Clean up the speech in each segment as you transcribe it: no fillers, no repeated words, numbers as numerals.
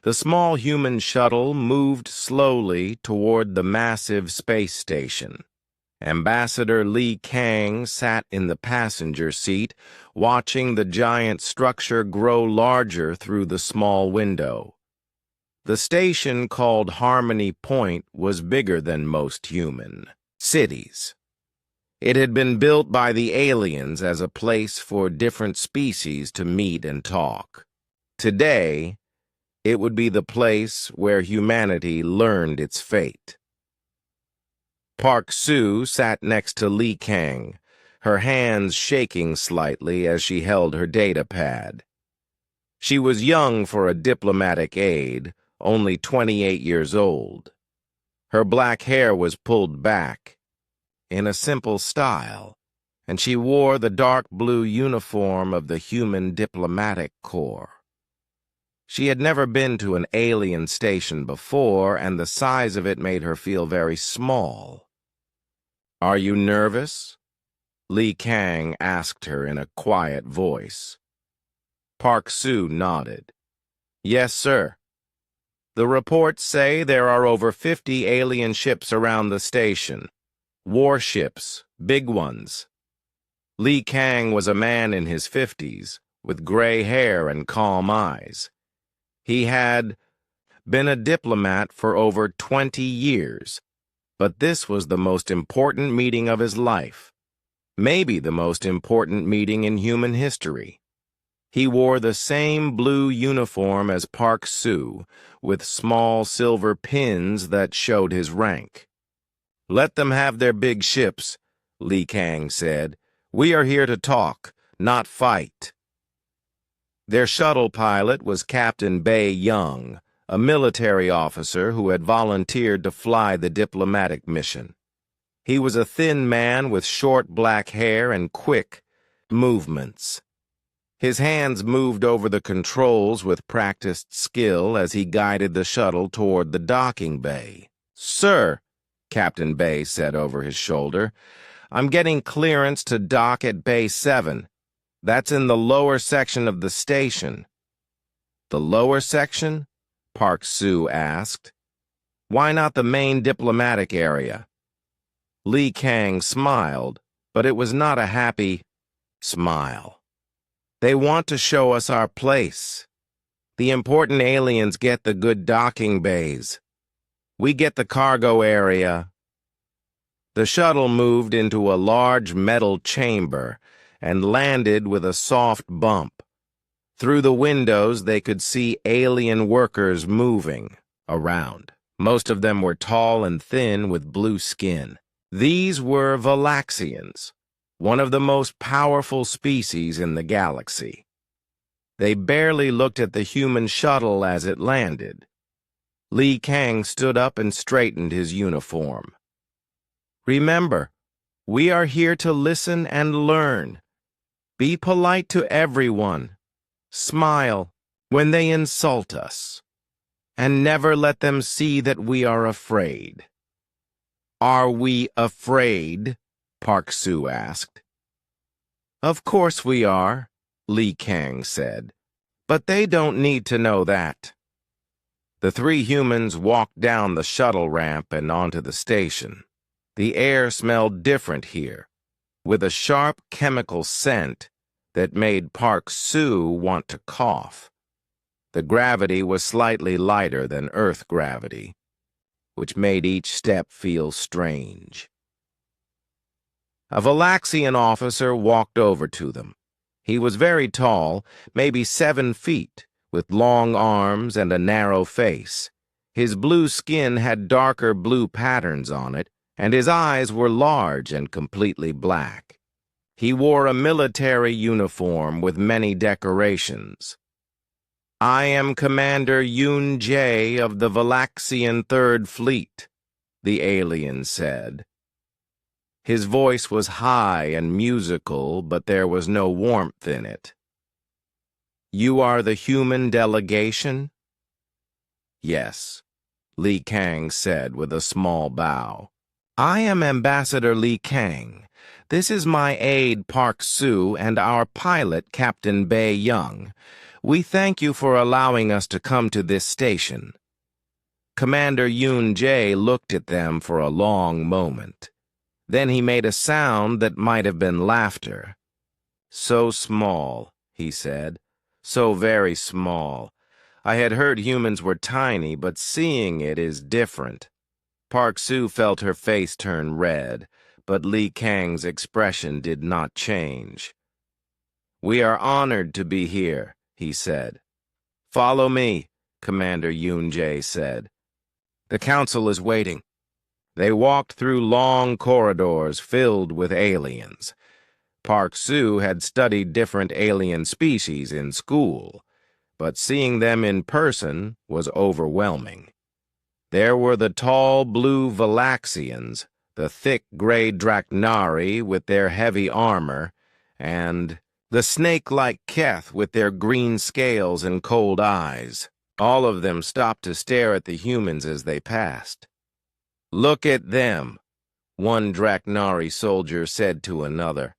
The small human shuttle moved slowly toward the massive space station. Ambassador Li Kang sat in the passenger seat, watching the giant structure grow larger through the small window. The station, called Harmony Point, was bigger than most human cities. It had been built by the aliens as a place for different species to meet and talk. Today, it would be the place where humanity learned its fate. Park Sue sat next to Li Kang, her hands shaking slightly as she held her data pad. She was young for a diplomatic aide, only 28 years old. Her black hair was pulled back, in a simple style, and she wore the dark blue uniform of the Human Diplomatic Corps. She had never been to an alien station before, and the size of it made her feel very small. "Are you nervous?" Li Kang asked her in a quiet voice. Park Sue nodded. "Yes, sir. The reports say there are over 50 alien ships around the station. Warships, big ones." Li Kang was a man in his 50s, with gray hair and calm eyes. He had been a diplomat for over 20 years, but this was the most important meeting of his life, maybe the most important meeting in human history. He wore the same blue uniform as Park Sue, with small silver pins that showed his rank. "Let them have their big ships," Li Kang said. "We are here to talk, not fight." Their shuttle pilot was Captain Bei Young, a military officer who had volunteered to fly the diplomatic mission. He was a thin man with short black hair and quick movements. His hands moved over the controls with practiced skill as he guided the shuttle toward the docking bay. "Sir," Captain Bei said over his shoulder, "I'm getting clearance to dock at Bay 7. That's in the lower section of the station." "The lower section?" Park Sue asked. "Why not the main diplomatic area?" Li Kang smiled, but it was not a happy smile. "They want to show us our place. The important aliens get the good docking bays. We get the cargo area." The shuttle moved into a large metal chamber and landed with a soft bump. Through the windows, they could see alien workers moving around. Most of them were tall and thin with blue skin. These were Valaxians, one of the most powerful species in the galaxy. They barely looked at the human shuttle as it landed. Li Kang stood up and straightened his uniform. "Remember, we are here to listen and learn. Be polite to everyone. Smile when they insult us, and never let them see that we are afraid." "Are we afraid?" Park Sue asked. "Of course we are," Li Kang said, "but they don't need to know that." The three humans walked down the shuttle ramp and onto the station. The air smelled different here, with a sharp chemical scent that made Park Sue want to cough. The gravity was slightly lighter than Earth gravity, which made each step feel strange. A Valaxian officer walked over to them. He was very tall, maybe 7 feet, with long arms and a narrow face. His blue skin had darker blue patterns on it, and his eyes were large and completely black. He wore a military uniform with many decorations. "I am Commander Yoon Jae of the Valaxian Third Fleet," the alien said. His voice was high and musical, but there was no warmth in it. "You are the human delegation?" "Yes," Li Kang said with a small bow. "I am Ambassador Li Kang. This is my aide Park Sue and our pilot, Captain Bei Young. We thank you for allowing us to come to this station. Commander Yoon Jae looked at them for a long moment. Then he made a sound that might have been laughter. So small, he said. So very small. I had heard humans were tiny, but seeing it is different. Park Soo felt her face turn red, but Lee Kang's expression did not change. We are honored to be here, he said. Follow me, Commander Yoon Jae said. The council is waiting. They walked through long corridors filled with aliens. Park Soo had studied different alien species in school, but seeing them in person was overwhelming. There were the tall blue Valaxians, the thick gray Draknari with their heavy armor, and the snake-like Keth with their green scales and cold eyes. All of them stopped to stare at the humans as they passed. Look at them, one Draknari soldier said to another.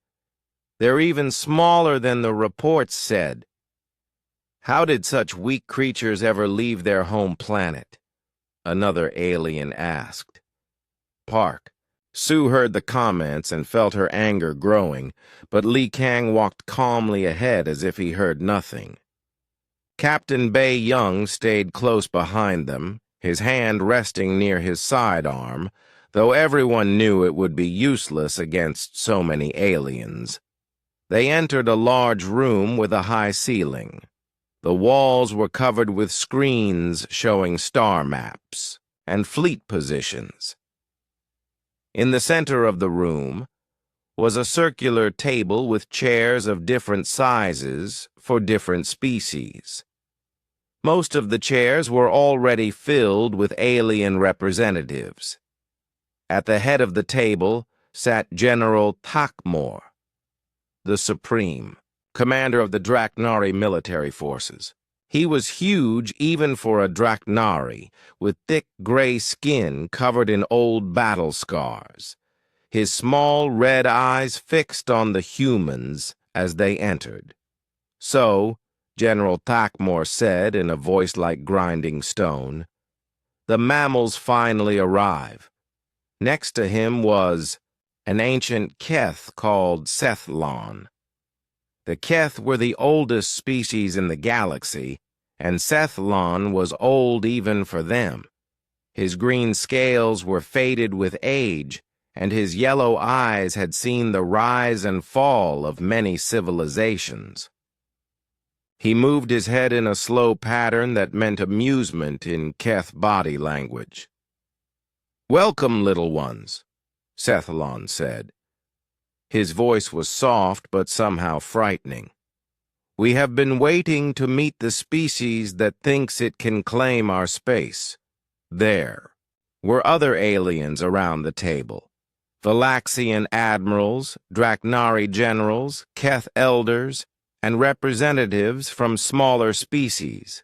They're even smaller than the reports said. How did such weak creatures ever leave their home planet? Another alien asked. Park Soo heard the comments and felt her anger growing, but Lee Kang walked calmly ahead as if he heard nothing. Captain Bae Young stayed close behind them, his hand resting near his sidearm, though everyone knew it would be useless against so many aliens. They entered a large room with a high ceiling. The walls were covered with screens showing star maps and fleet positions. In the center of the room was a circular table with chairs of different sizes for different species. Most of the chairs were already filled with alien representatives. At the head of the table sat General Takmor, the Supreme, commander of the Draknari military forces. He was huge even for a Draknari, with thick gray skin covered in old battle scars. His small red eyes fixed on the humans as they entered. So, General Takmor said in a voice like grinding stone, the mammals finally arrive. Next to him was an ancient Keth called Sethlon. The Keth were the oldest species in the galaxy, and Sethlon was old even for them. His green scales were faded with age, and his yellow eyes had seen the rise and fall of many civilizations. He moved his head in a slow pattern that meant amusement in Keth body language. Welcome, little ones, Sethlon said. His voice was soft but somehow frightening. We have been waiting to meet the species that thinks it can claim our space. There were other aliens around the table. Valaxian admirals, Draknari generals, Keth elders, and representatives from smaller species.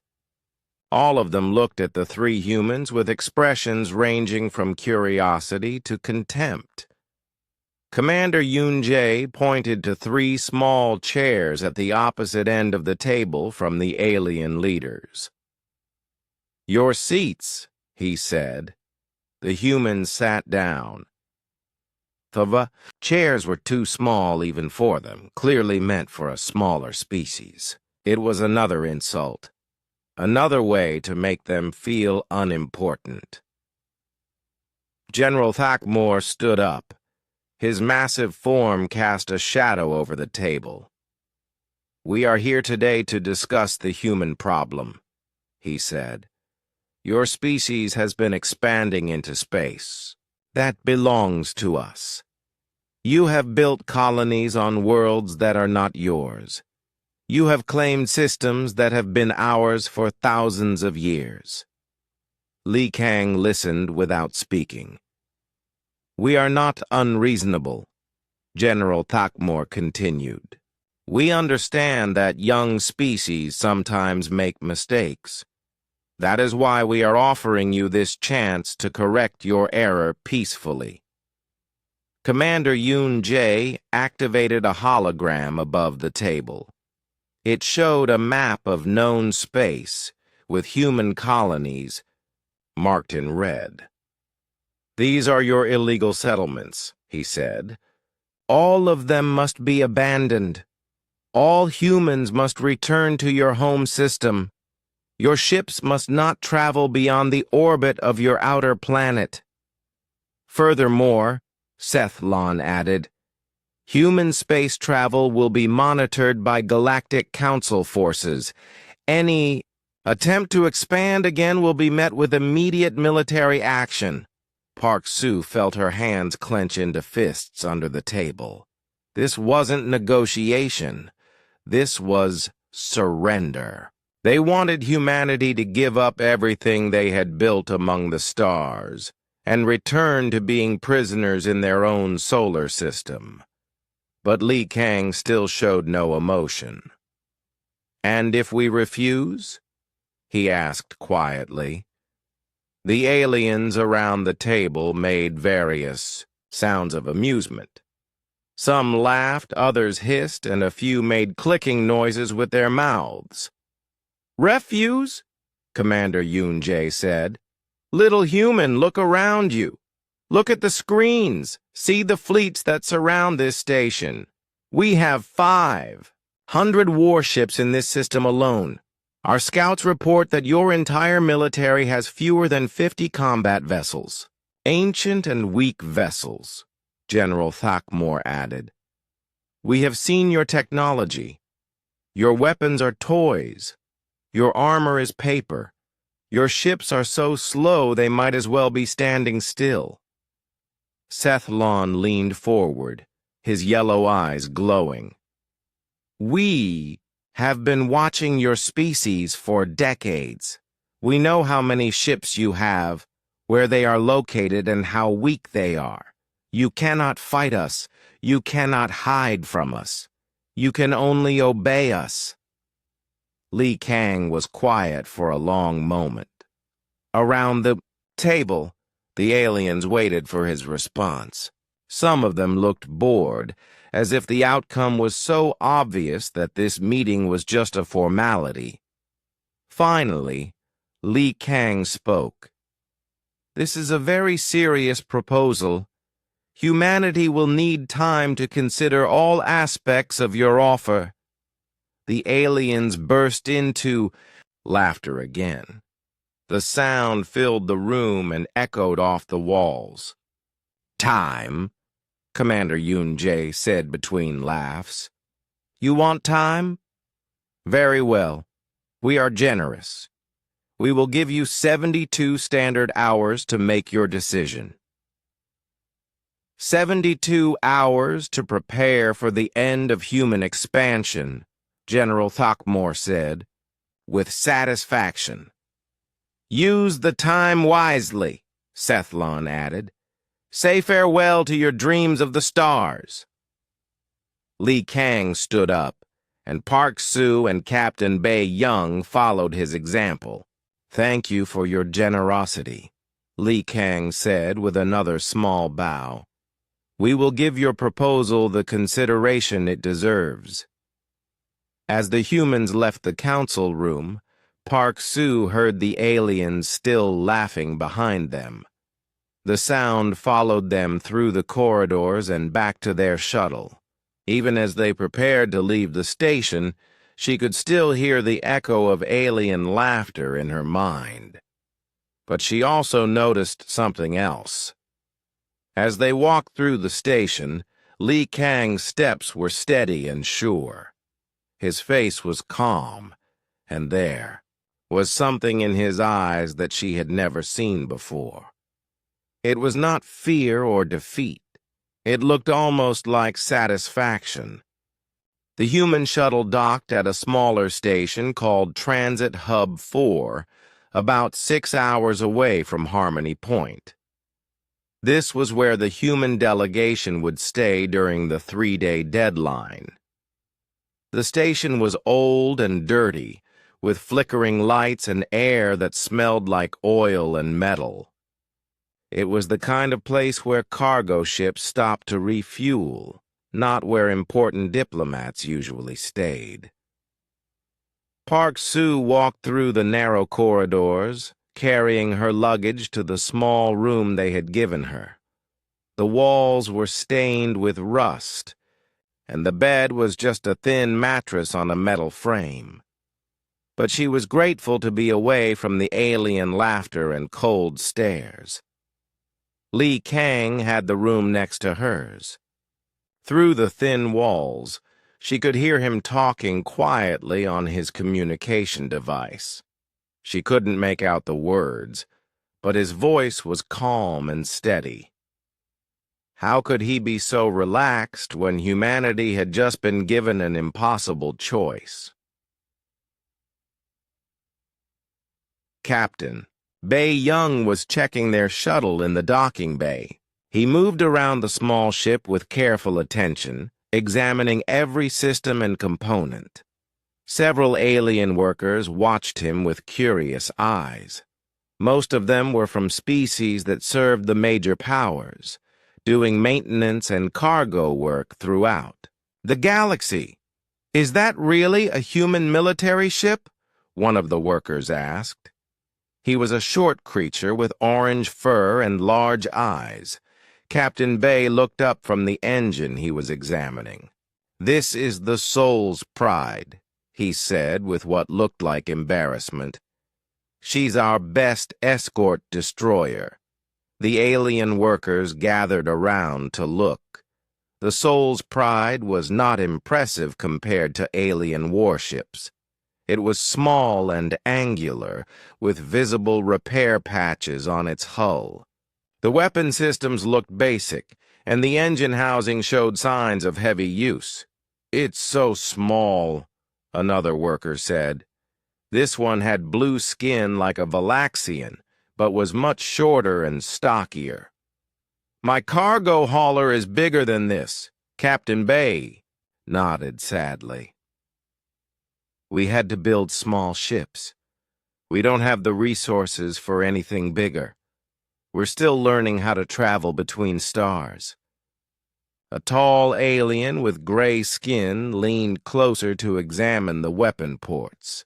All of them looked at the three humans with expressions ranging from curiosity to contempt. Commander Yoon Jae pointed to three small chairs at the opposite end of the table from the alien leaders. Your seats, he said. The humans sat down. The chairs were too small even for them, clearly meant for a smaller species. It was another insult, another way to make them feel unimportant. General Thakmor stood up. His massive form cast a shadow over the table. We are here today to discuss the human problem, he said. Your species has been expanding into space. That belongs to us. You have built colonies on worlds that are not yours. You have claimed systems that have been ours for thousands of years. Lee Kang listened without speaking. We are not unreasonable, General Thakmor continued. We understand that young species sometimes make mistakes. That is why we are offering you this chance to correct your error peacefully. Commander Yoon Jae activated a hologram above the table. It showed a map of known space with human colonies marked in red. "These are your illegal settlements," he said. "All of them must be abandoned. All humans must return to your home system. Your ships must not travel beyond the orbit of your outer planet." Furthermore, Sethlon added, "human space travel will be monitored by Galactic Council forces. Any attempt to expand again will be met with immediate military action." Park Sue felt her hands clench into fists under the table. This wasn't negotiation. This was surrender. They wanted humanity to give up everything they had built among the stars and return to being prisoners in their own solar system. But Li Kang still showed no emotion. "And if we refuse?" he asked quietly. The aliens around the table made various sounds of amusement. Some laughed, others hissed, and a few made clicking noises with their mouths. "Refuse?" Commander Yoon-jae said. "Little human, look around you. Look at the screens. See the fleets that surround this station. We have 500 warships in this system alone. Our scouts report that your entire military has fewer than 50 combat vessels. Ancient and weak vessels," General Thakmor added. "We have seen your technology. Your weapons are toys. Your armor is paper. Your ships are so slow they might as well be standing still." Sethlon leaned forward, his yellow eyes glowing. "We have been watching your species for decades. We know how many ships you have, where they are located, and how weak they are. You cannot fight us. You cannot hide from us. You can only obey us." Li Kang was quiet for a long moment. Around the table, the aliens waited for his response. Some of them looked bored, as if the outcome was so obvious that this meeting was just a formality. Finally, Li Kang spoke. "This is a very serious proposal. Humanity will need time to consider all aspects of your offer." The aliens burst into laughter again. The sound filled the room and echoed off the walls. "Time," Commander Yoon-jae said between laughs. "You want time? Very well. We are generous. We will give you 72 standard hours to make your decision. 72 hours to prepare for the end of human expansion," General Thakmor said, "with satisfaction." "Use the time wisely," Sethlon added. "Say farewell to your dreams of the stars." Li Kang stood up, and Park Sue and Captain Bae Young followed his example. "Thank you for your generosity," Li Kang said with another small bow. "We will give your proposal the consideration it deserves." As the humans left the council room, Park Sue heard the aliens still laughing behind them. The sound followed them through the corridors and back to their shuttle. Even as they prepared to leave the station, she could still hear the echo of alien laughter in her mind. But she also noticed something else. As they walked through the station, Li Kang's steps were steady and sure. His face was calm, and there was something in his eyes that she had never seen before. It was not fear or defeat. It looked almost like satisfaction. The human shuttle docked at a smaller station called Transit Hub 4, about 6 hours away from Harmony Point. This was where the human delegation would stay during the 3-day deadline. The station was old and dirty, with flickering lights and air that smelled like oil and metal. It was the kind of place where cargo ships stopped to refuel, not where important diplomats usually stayed. Park Sue walked through the narrow corridors, carrying her luggage to the small room they had given her. The walls were stained with rust, and the bed was just a thin mattress on a metal frame. But she was grateful to be away from the alien laughter and cold stares. Li Kang had the room next to hers. Through the thin walls, she could hear him talking quietly on his communication device. She couldn't make out the words, but his voice was calm and steady. How could he be so relaxed when humanity had just been given an impossible choice? Captain Bai Young was checking their shuttle in the docking bay. He moved around the small ship with careful attention, examining every system and component. Several alien workers watched him with curious eyes. Most of them were from species that served the major powers, doing maintenance and cargo work throughout the galaxy. "Is that really a human military ship?" one of the workers asked. He was a short creature with orange fur and large eyes. Captain Bai looked up from the engine he was examining. "This is the Soul's Pride," he said with what looked like embarrassment. "She's our best escort destroyer." The alien workers gathered around to look. The Soul's Pride was not impressive compared to alien warships. It was small and angular, with visible repair patches on its hull. The weapon systems looked basic, and the engine housing showed signs of heavy use. "It's so small," another worker said. This one had blue skin like a Valaxian, but was much shorter and stockier. "My cargo hauler is bigger than this," Captain Bai nodded sadly. "We had to build small ships. We don't have the resources for anything bigger. We're still learning how to travel between stars." A tall alien with gray skin leaned closer to examine the weapon ports.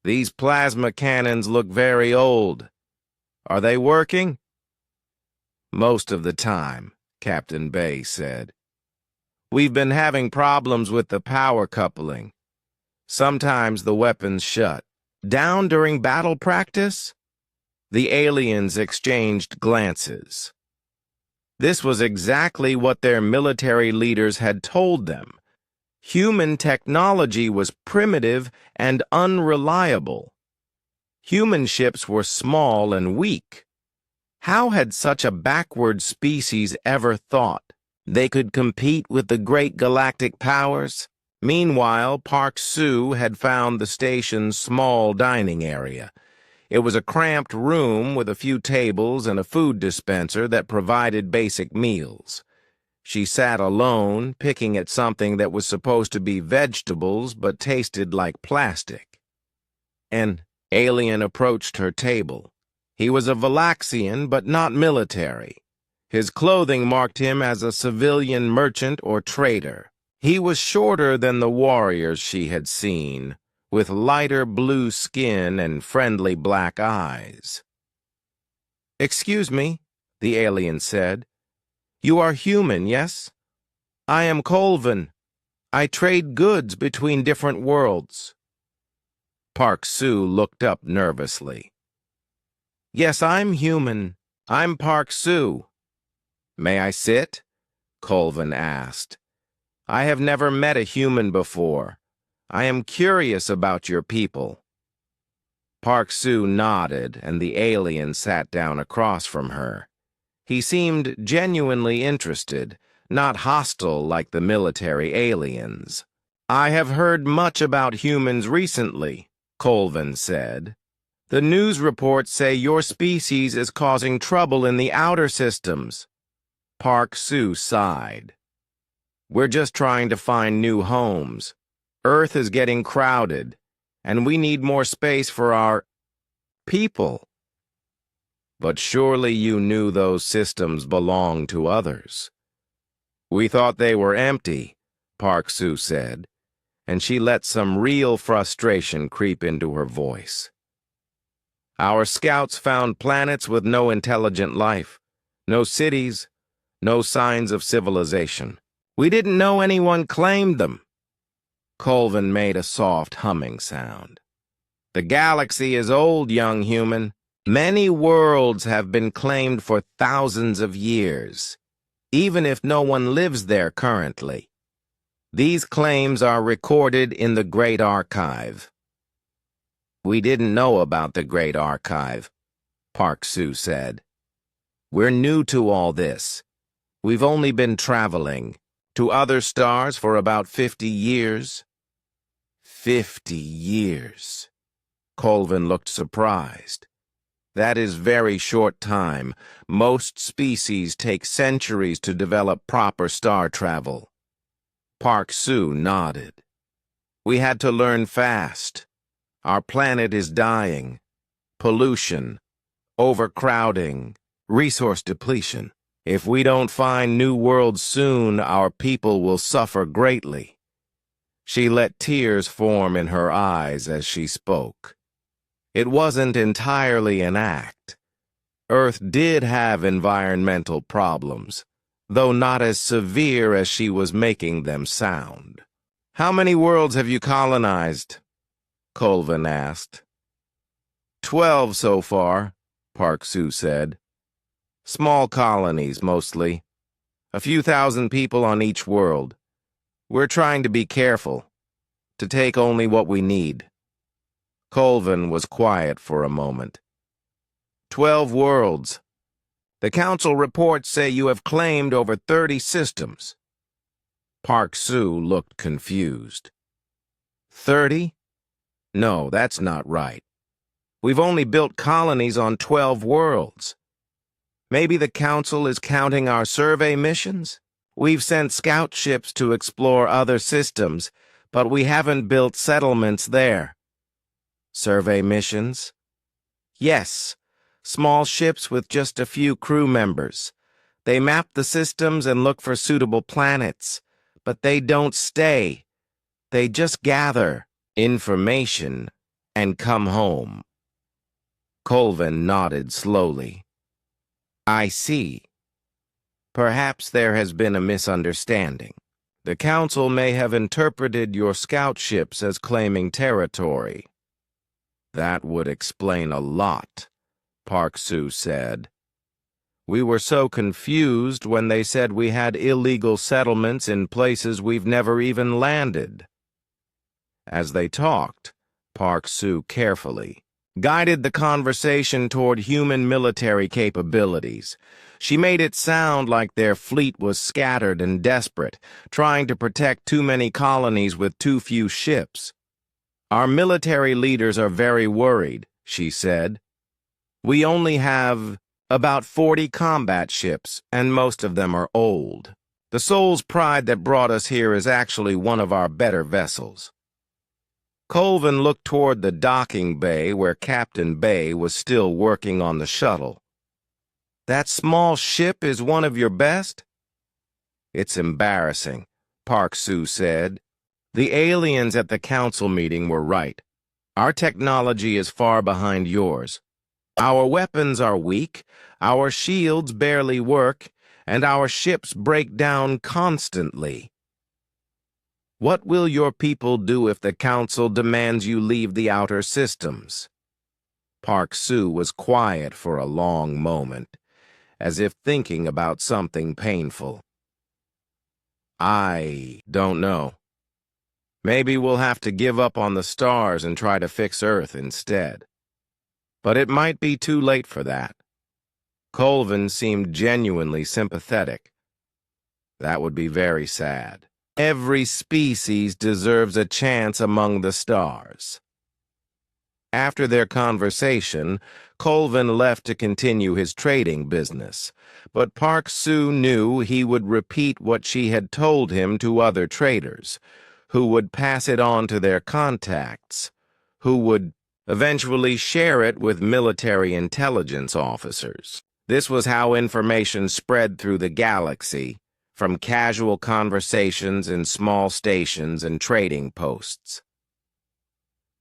"These plasma cannons look very old. Are they working?" "Most of the time," Captain Bai said. "We've been having problems with the power coupling. Sometimes the weapons shut." "Down during battle practice?" The aliens exchanged glances. This was exactly what their military leaders had told them. Human technology was primitive and unreliable. Human ships were small and weak. How had such a backward species ever thought they could compete with the great galactic powers? Meanwhile, Park Sue had found the station's small dining area. It was a cramped room with a few tables and a food dispenser that provided basic meals. She sat alone, picking at something that was supposed to be vegetables but tasted like plastic. An alien approached her table. He was a Valaxian but not military. His clothing marked him as a civilian merchant or trader. He was shorter than the warriors she had seen, with lighter blue skin and friendly black eyes. "Excuse me," the alien said. "You are human, yes? I am Colvin. I trade goods between different worlds." Park Sue looked up nervously. "Yes, I'm human. I'm Park Sue." "May I sit?" Colvin asked. "I have never met a human before. I am curious about your people." Park Sue nodded, and the alien sat down across from her. He seemed genuinely interested, not hostile like the military aliens. "I have heard much about humans recently," Colvin said. "The news reports say your species is causing trouble in the outer systems." Park Sue sighed. "We're just trying to find new homes. Earth is getting crowded, and we need more space for our people." "But surely you knew those systems belong to others." "We thought they were empty," Park Sue said. and she let some real frustration creep into her voice. Our scouts found planets with no intelligent life, no cities, no signs of civilization. We didn't know anyone claimed them. Colvin made a soft humming sound. The galaxy is old, young human. Many worlds have been claimed for thousands of years, even if no one lives there currently. These claims are recorded in the Great Archive. We didn't know about the Great Archive, Park Sue said. We're new to all this. We've only been traveling to other stars for about 50 years. 50 years. Colvin looked surprised. That is very short time. Most species take centuries to develop proper star travel. Park Sue nodded. We had to learn fast. Our planet is dying. Pollution, overcrowding, resource depletion. If we don't find new worlds soon, our people will suffer greatly. She let tears form in her eyes as she spoke. It wasn't entirely an act. Earth did have environmental problems, though not as severe as she was making them sound. How many worlds have you colonized? Colvin asked. 12 so far, Park Sue said. Small colonies, mostly. A few thousand people on each world. We're trying to be careful, to take only what we need. Colvin was quiet for a moment. 12 worlds. The Council reports say you have claimed over 30 systems. Park Sue looked confused. 30? No, that's not right. We've only built colonies on 12 worlds. Maybe the Council is counting our survey missions? We've sent scout ships to explore other systems, but we haven't built settlements there. Survey missions? Yes, small ships with just a few crew members. They map the systems and look for suitable planets, but they don't stay. They just gather information and come home. Colvin nodded slowly. I see. Perhaps there has been a misunderstanding. The Council may have interpreted your scout ships as claiming territory. That would explain a lot, Park Sue said. We were so confused when they said we had illegal settlements in places we've never even landed. As they talked, Park Sue carefully guided the conversation toward human military capabilities. She made it sound like their fleet was scattered and desperate, trying to protect too many colonies with too few ships. Our military leaders are very worried, she said. We only have about 40 combat ships, and most of them are old. The Soul's Pride that brought us here is actually one of our better vessels. Colvin looked toward the docking bay where Captain Bay was still working on the shuttle. That small ship is one of your best? It's embarrassing, Park Sue said. The aliens at the council meeting were right. Our technology is far behind yours. Our weapons are weak, our shields barely work, and our ships break down constantly. What will your people do if the Council demands you leave the outer systems? Park Sue was quiet for a long moment, as if thinking about something painful. I don't know. Maybe we'll have to give up on the stars and try to fix Earth instead. But it might be too late for that. Colvin seemed genuinely sympathetic. That would be very sad. Every species deserves a chance among the stars. After their conversation, Colvin left to continue his trading business, but Park Sue knew he would repeat what she had told him to other traders, who would pass it on to their contacts, who would eventually share it with military intelligence officers. This was how information spread through the galaxy, from casual conversations in small stations and trading posts.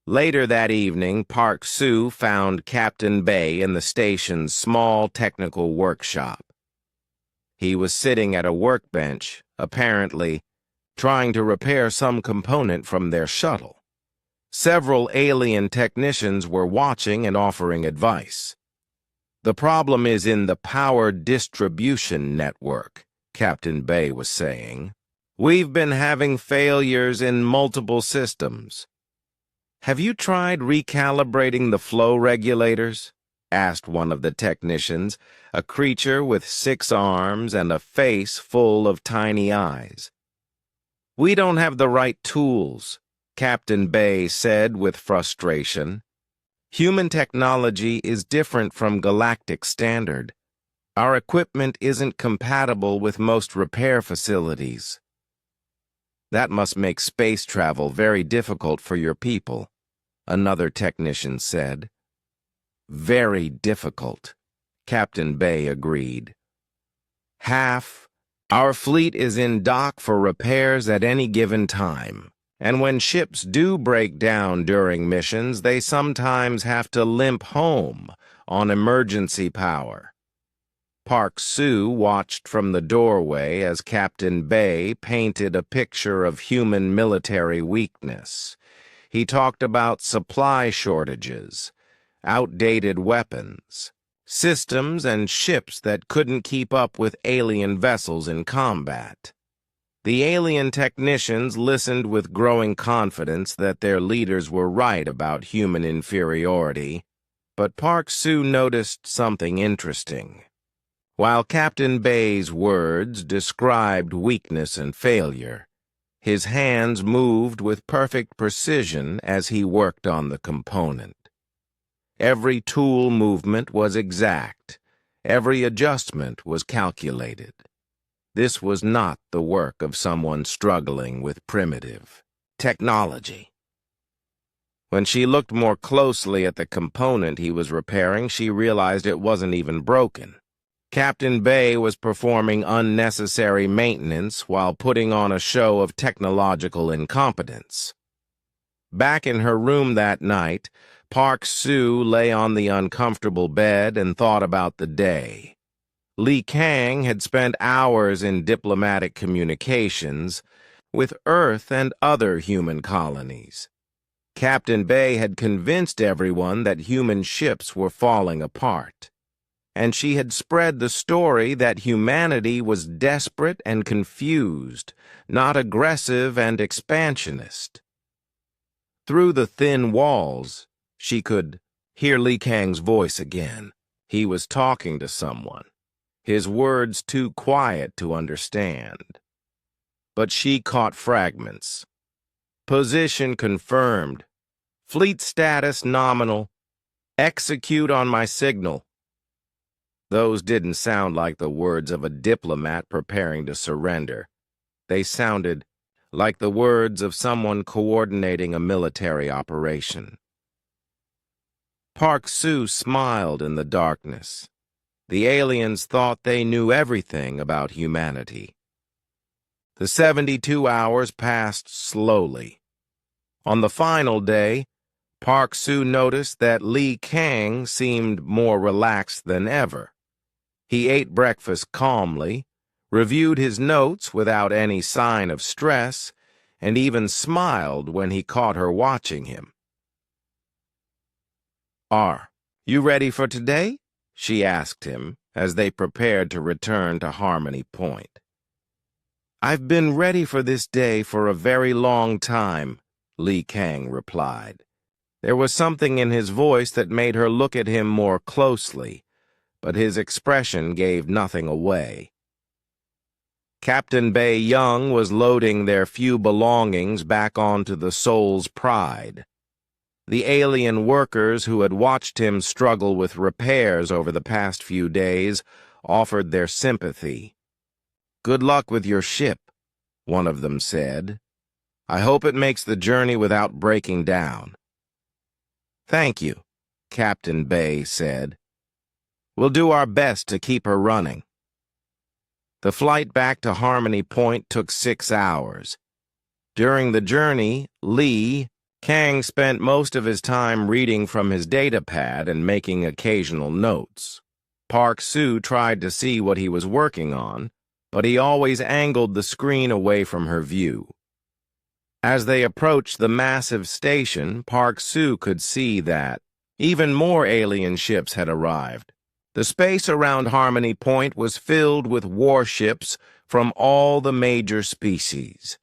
Later that evening, Park Soo found Captain Bay in the station's small technical workshop. He was sitting at a workbench, apparently trying to repair some component from their shuttle. Several alien technicians were watching and offering advice. "The problem is in the power distribution network," Captain Bay was saying. "We've been having failures in multiple systems." "Have you tried recalibrating the flow regulators?" asked one of the technicians, a creature with 6 arms and a face full of tiny eyes. "We don't have the right tools," Captain Bay said with frustration. "Human technology is different from galactic standard. Our equipment isn't compatible with most repair facilities." "That must make space travel very difficult for your people," another technician said. "Very difficult," Captain Bay agreed. Our fleet is in dock for repairs at any given time, and when ships do break down during missions, they sometimes have to limp home on emergency power." Park Soo watched from the doorway as Captain Bay painted a picture of human military weakness. He talked about supply shortages, outdated weapons, systems and ships that couldn't keep up with alien vessels in combat. The alien technicians listened with growing confidence that their leaders were right about human inferiority, but Park Soo noticed something interesting. While Captain Bay's words described weakness and failure, his hands moved with perfect precision as he worked on the component. Every tool movement was exact. Every adjustment was calculated. This was not the work of someone struggling with primitive technology. When she looked more closely at the component he was repairing, she realized it wasn't even broken. Captain Bay was performing unnecessary maintenance while putting on a show of technological incompetence. Back in her room that night, Park Soo lay on the uncomfortable bed and thought about the day. Li Kang had spent hours in diplomatic communications with Earth and other human colonies. Captain Bay had convinced everyone that human ships were falling apart, and she had spread the story that humanity was desperate and confused, not aggressive and expansionist. Through the thin walls, she could hear Li Kang's voice again. He was talking to someone, his words too quiet to understand. But she caught fragments. "Position confirmed. Fleet status nominal. Execute on my signal." Those didn't sound like the words of a diplomat preparing to surrender. They sounded like the words of someone coordinating a military operation. Park Soo smiled in the darkness. The aliens thought they knew everything about humanity. The 72 hours passed slowly. On the final day, Park Soo noticed that Li Kang seemed more relaxed than ever. He ate breakfast calmly, reviewed his notes without any sign of stress, and even smiled when he caught her watching him. "Are you ready for today?" she asked him as they prepared to return to Harmony Point. "I've been ready for this day for a very long time," Li Kang replied. There was something in his voice that made her look at him more closely, but his expression gave nothing away. Captain Bay Young was loading their few belongings back onto the Soul's Pride. The alien workers who had watched him struggle with repairs over the past few days offered their sympathy. "Good luck with your ship," one of them said. "I hope it makes the journey without breaking down." "Thank you," Captain Bay said. "We'll do our best to keep her running." The flight back to Harmony Point took 6 hours. During the journey, Kang spent most of his time reading from his datapad and making occasional notes. Park Sue tried to see what he was working on, but he always angled the screen away from her view. As they approached the massive station, Park Sue could see that even more alien ships had arrived. The space around Harmony Point was filled with warships from all the major species.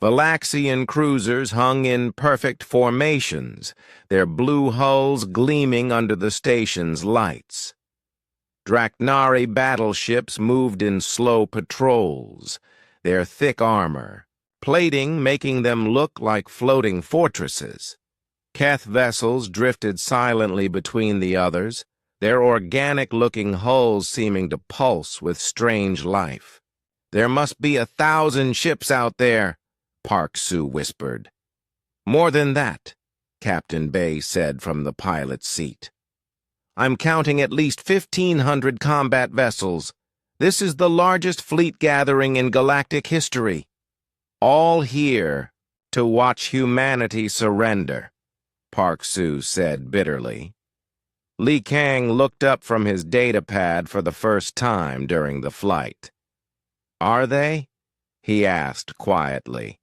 Valaxian cruisers hung in perfect formations, their blue hulls gleaming under the station's lights. Draknari battleships moved in slow patrols, their thick armor, plating making them look like floating fortresses. Keth vessels drifted silently between the others, their organic-looking hulls seeming to pulse with strange life. "There must be 1,000 ships out there," Park Sue whispered. "More than that," Captain Bay said from the pilot's seat. "I'm counting at least 1,500 combat vessels. This is the largest fleet gathering in galactic history. All here to watch humanity surrender," Park Sue said bitterly. Kang looked up from his datapad for the first time during the flight. "Are they?" he asked quietly.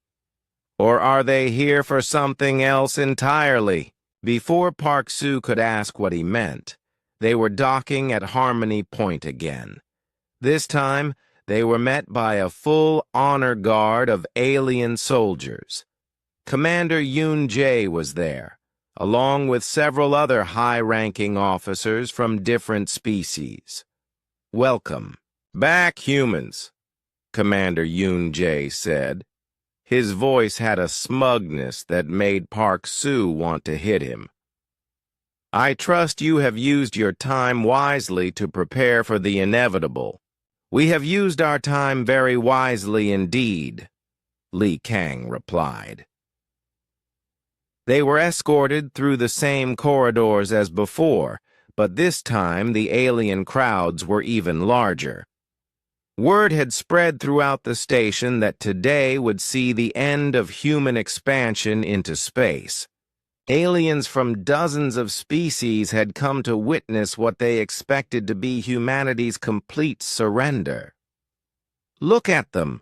"Or are they here for something else entirely?" Before Park Sue could ask what he meant, they were docking at Harmony Point again. This time, they were met by a full honor guard of alien soldiers. Commander Yoon Jae was there, along with several other high-ranking officers from different species. "Welcome back, humans," Commander Yoon Jae said. His voice had a smugness that made Park Sue want to hit him. "I trust you have used your time wisely to prepare for the inevitable." "We have used our time very wisely indeed," Kang replied. They were escorted through the same corridors as before, but this time the alien crowds were even larger. Word had spread throughout the station that today would see the end of human expansion into space. Aliens from dozens of species had come to witness what they expected to be humanity's complete surrender. "Look at them,"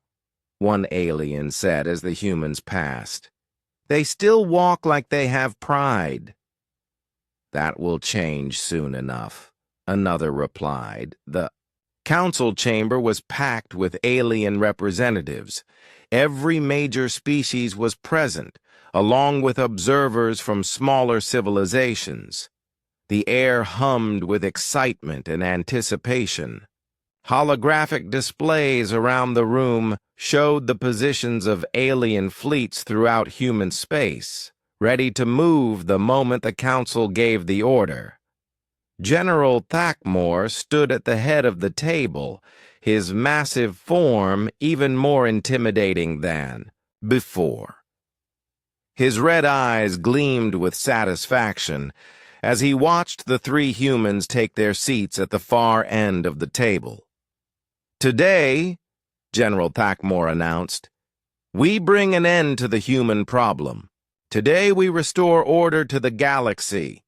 one alien said as the humans passed. "They still walk like they have pride." "That will change soon enough," another replied. The council chamber was packed with alien representatives. Every major species was present, along with observers from smaller civilizations. The air hummed with excitement and anticipation. Holographic displays around the room showed the positions of alien fleets throughout human space, ready to move the moment the council gave the order. General Thakmore stood at the head of the table, his massive form even more intimidating than before. His red eyes gleamed with satisfaction as he watched the three humans take their seats at the far end of the table. "Today," General Thakmore announced, "we bring an end to the human problem. Today we restore order to the galaxy."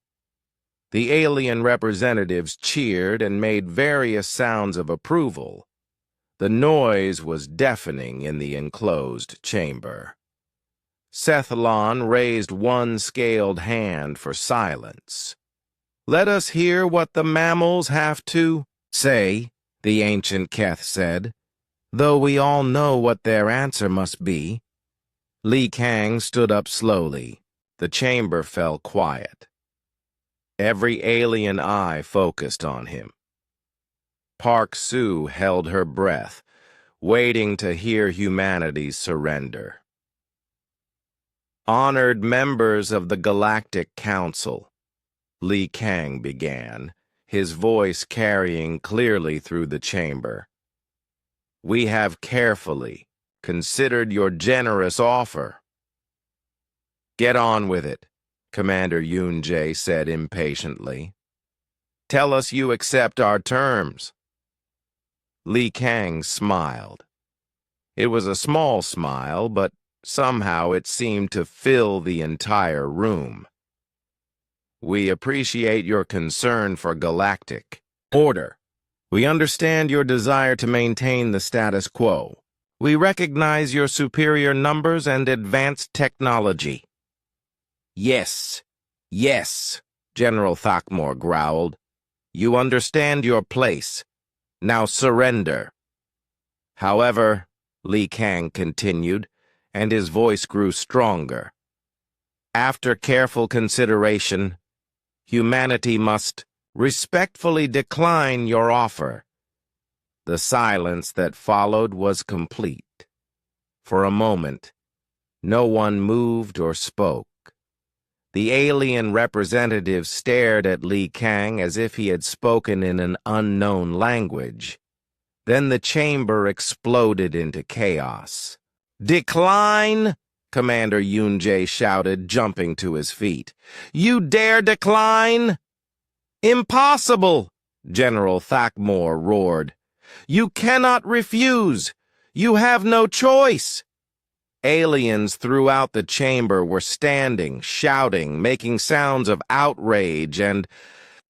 The alien representatives cheered and made various sounds of approval. The noise was deafening in the enclosed chamber. Sethlon raised one scaled hand for silence. "Let us hear what the mammals have to say," the ancient Keth said, "though we all know what their answer must be." Kang stood up slowly. The chamber fell quiet. Every alien eye focused on him. Park Sue held her breath, waiting to hear humanity's surrender. "Honored members of the Galactic Council," Kang began, his voice carrying clearly through the chamber. "We have carefully considered your generous offer." "Get on with it," Commander Yoon Jae said impatiently. "Tell us you accept our terms." Li Kang smiled. It was a small smile, but somehow it seemed to fill the entire room. We appreciate your concern for galactic order. We understand your desire to maintain the status quo. We recognize your superior numbers and advanced technology. Yes, yes, General Thakmor growled. You understand your place. Now surrender. However, Li Kang continued, and his voice grew stronger. After careful consideration, humanity must respectfully decline your offer. The silence that followed was complete. For a moment, no one moved or spoke. The alien representative stared at Li Kang as if he had spoken in an unknown language. Then the chamber exploded into chaos. "Decline!" Commander Yun-jae shouted, jumping to his feet. "You dare decline?" "Impossible!" General Thakmor roared. "You cannot refuse! You have no choice!" Aliens throughout the chamber were standing, shouting, making sounds of outrage and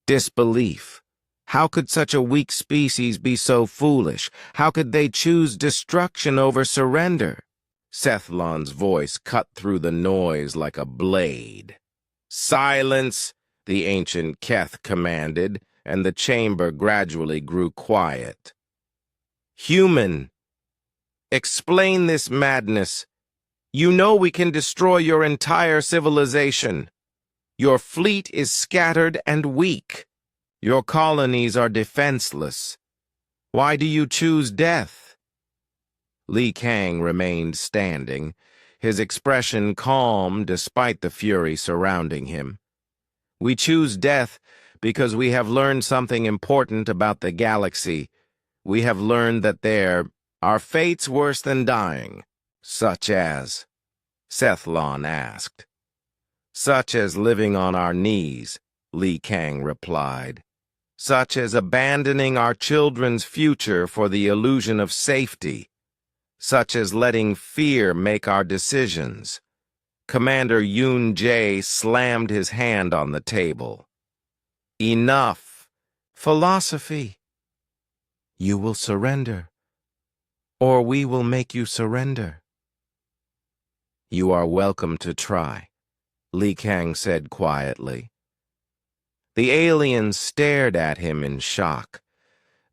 disbelief. How could such a weak species be so foolish? How could they choose destruction over surrender? Sethlon's voice cut through the noise like a blade. "Silence!" the ancient Keth commanded, and the chamber gradually grew quiet. "Human, explain this madness. You know we can destroy your entire civilization. Your fleet is scattered and weak. Your colonies are defenseless. Why do you choose death?" Li Kang remained standing, his expression calm despite the fury surrounding him. "We choose death because we have learned something important about the galaxy. We have learned that there are fates worse than dying." "Such as?" Sethlon asked. "Such as living on our knees," Li Kang replied. "Such as abandoning our children's future for the illusion of safety. Such as letting fear make our decisions." Commander Yun-jae slammed his hand on the table. "Enough. Philosophy. You will surrender, or we will make you surrender." "You are welcome to try," Li Kang said quietly. The aliens stared at him in shock.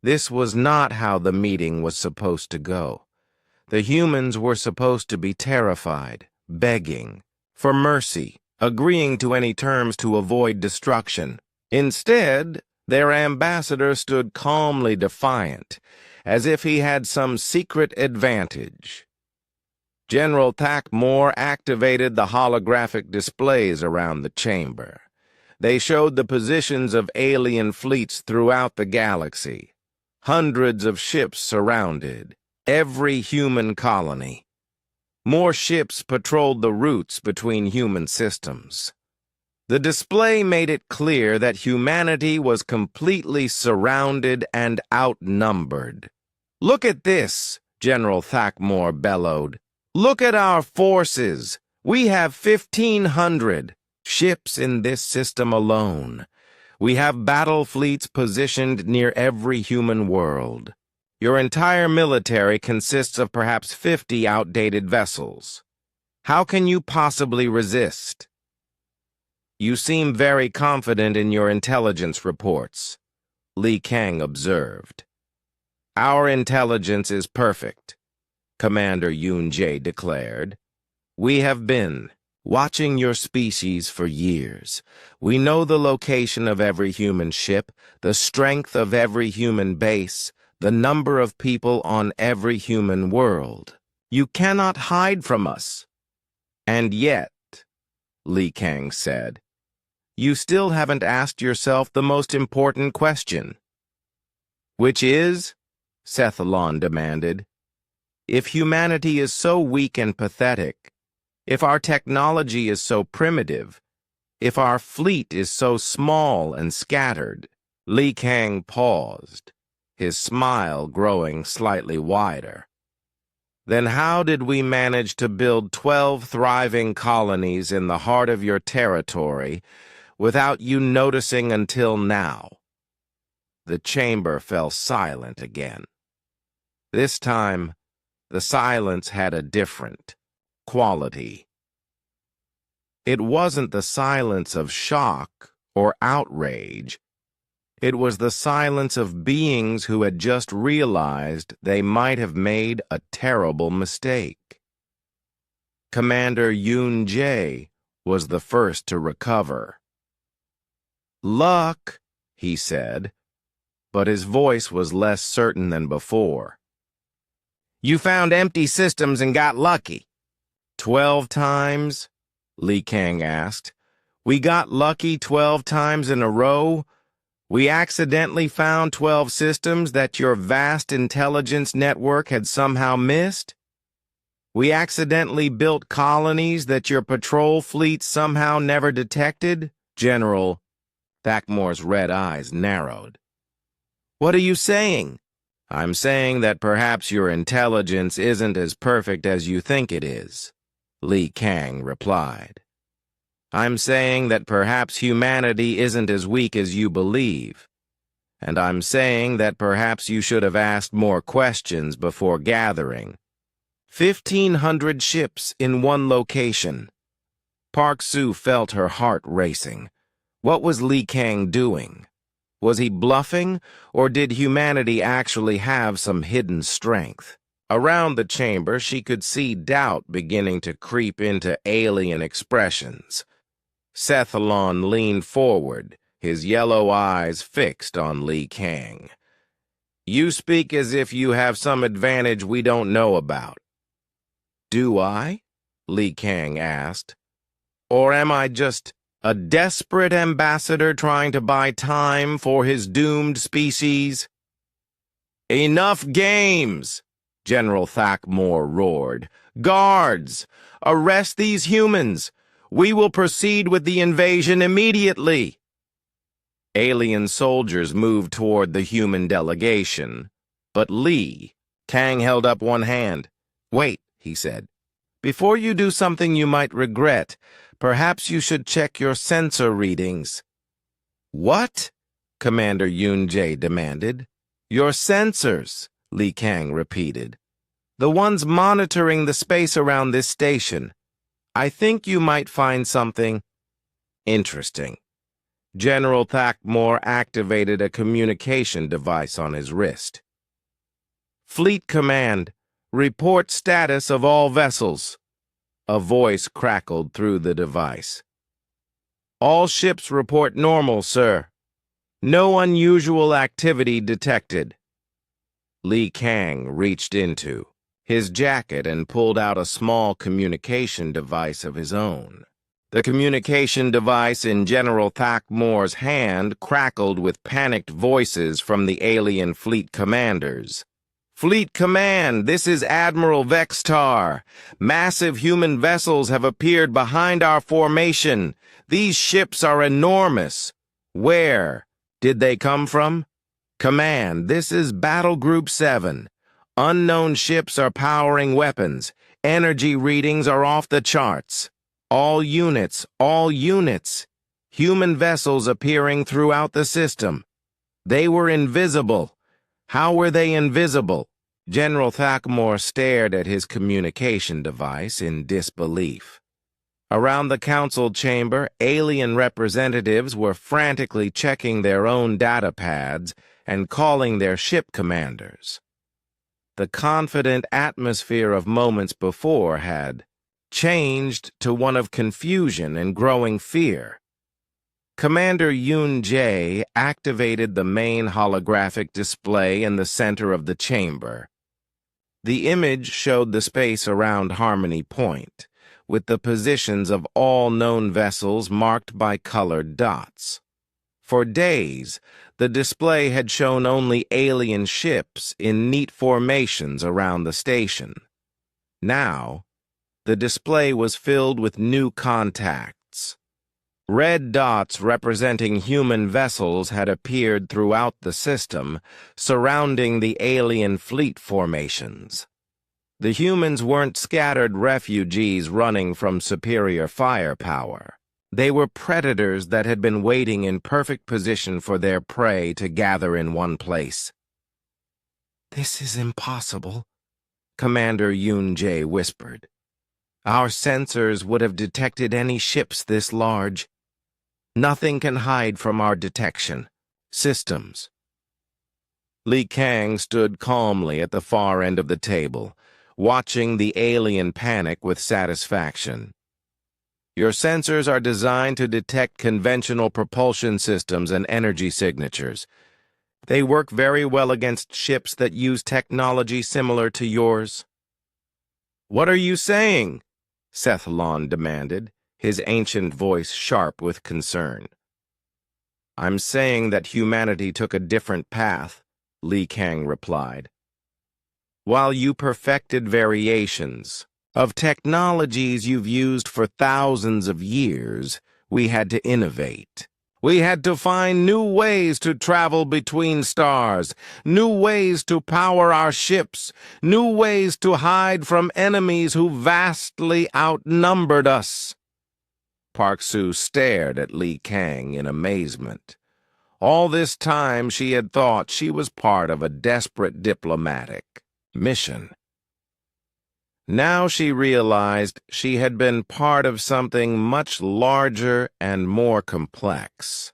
This was not how the meeting was supposed to go. The humans were supposed to be terrified, begging for mercy, agreeing to any terms to avoid destruction. Instead, their ambassador stood calmly defiant, as if he had some secret advantage. General Thakmor activated the holographic displays around the chamber. They showed the positions of alien fleets throughout the galaxy. Hundreds of ships surrounded every human colony. More ships patrolled the routes between human systems. The display made it clear that humanity was completely surrounded and outnumbered. "Look at this," General Thakmor bellowed. "Look at our forces. We have 1,500 ships in this system alone. We have battle fleets positioned near every human world. Your entire military consists of perhaps 50 outdated vessels. How can you possibly resist?" "You seem very confident in your intelligence reports," Li Kang observed. "Our intelligence is perfect," Commander Yun-jae declared. "We have been watching your species for years. We know the location of every human ship, the strength of every human base, the number of people on every human world. You cannot hide from us." "And yet," Li Kang said, "you still haven't asked yourself the most important question." "Which is?" Sethlon demanded. "If humanity is so weak and pathetic, if our technology is so primitive, if our fleet is so small and scattered." Li Kang paused. his smile growing slightly wider. "Then how did we manage to build 12 thriving colonies in the heart of your territory without you noticing until now?" The chamber fell silent again. This time, the silence had a different quality. It wasn't the silence of shock or outrage. It was the silence of beings who had just realized they might have made a terrible mistake. Commander Yoon Jae was the first to recover. "Luck," he said, but his voice was less certain than before. "You found empty systems and got lucky." 12 times? Li Kang asked. "We got lucky 12 times in a row? We accidentally found 12 systems that your vast intelligence network had somehow missed? We accidentally built colonies that your patrol fleet somehow never detected?" General Thakmore's red eyes narrowed. "What are you saying?" "I'm saying that perhaps your intelligence isn't as perfect as you think it is," Li Kang replied. "I'm saying that perhaps humanity isn't as weak as you believe. And I'm saying that perhaps you should have asked more questions before gathering. 1,500 ships in one location." Park Soo felt her heart racing. What was Li Kang doing? Was he bluffing, or did humanity actually have some hidden strength? Around the chamber, she could see doubt beginning to creep into alien expressions. Sethalon leaned forward, his yellow eyes fixed on Li Kang. "You speak as if you have some advantage we don't know about." "Do I?" Li Kang asked. "Or am I just a desperate ambassador trying to buy time for his doomed species?" "Enough games!" General Thakmore roared. "Guards, arrest these humans! We will proceed with the invasion immediately!" Alien soldiers moved toward the human delegation, but Li Kang held up one hand. "Wait," he said. "Before you do something you might regret, perhaps you should check your sensor readings." "What?" Commander Yoon Jae demanded. "Your sensors," Li Kang repeated. "The ones monitoring the space around this station. I think you might find something interesting." General Thakmore activated a communication device on his wrist. "Fleet Command, report status of all vessels." A voice crackled through the device. "All ships report normal, sir. No unusual activity detected." Li Kang reached into his jacket and pulled out a small communication device of his own. The communication device in General Thakmore's hand crackled with panicked voices from the alien fleet commanders. "Fleet Command, this is Admiral Vextar. Massive human vessels have appeared behind our formation. These ships are enormous. Where did they come from? Command, this is Battle Group 7. Unknown ships are powering weapons. Energy readings are off the charts. All units. Human vessels appearing throughout the system. They were invisible. How were they invisible?" General Thakmore stared at his communication device in disbelief. Around the council chamber, alien representatives were frantically checking their own data pads and calling their ship commanders. The confident atmosphere of moments before had changed to one of confusion and growing fear. Commander Yoon Jae activated the main holographic display in the center of the chamber. The image showed the space around Harmony Point, with the positions of all known vessels marked by colored dots. For days, the display had shown only alien ships in neat formations around the station. Now, the display was filled with new contacts. Red dots representing human vessels had appeared throughout the system, surrounding the alien fleet formations. The humans weren't scattered refugees running from superior firepower. They were predators that had been waiting in perfect position for their prey to gather in one place. "This is impossible," Commander Yoon-jae whispered. "Our sensors would have detected any ships this large. Nothing can hide from our detection systems." Li Kang stood calmly at the far end of the table, watching the alien panic with satisfaction. "Your sensors are designed to detect conventional propulsion systems and energy signatures. They work very well against ships that use technology similar to yours." "What are you saying?" Sethlon demanded, his ancient voice sharp with concern. "I'm saying that humanity took a different path," Li Kang replied. "While you perfected variations of technologies you've used for thousands of years, we had to innovate. We had to find new ways to travel between stars, new ways to power our ships, new ways to hide from enemies who vastly outnumbered us." Park Soo stared at Li Kang in amazement. All this time she had thought she was part of a desperate diplomatic mission. Now she realized she had been part of something much larger and more complex.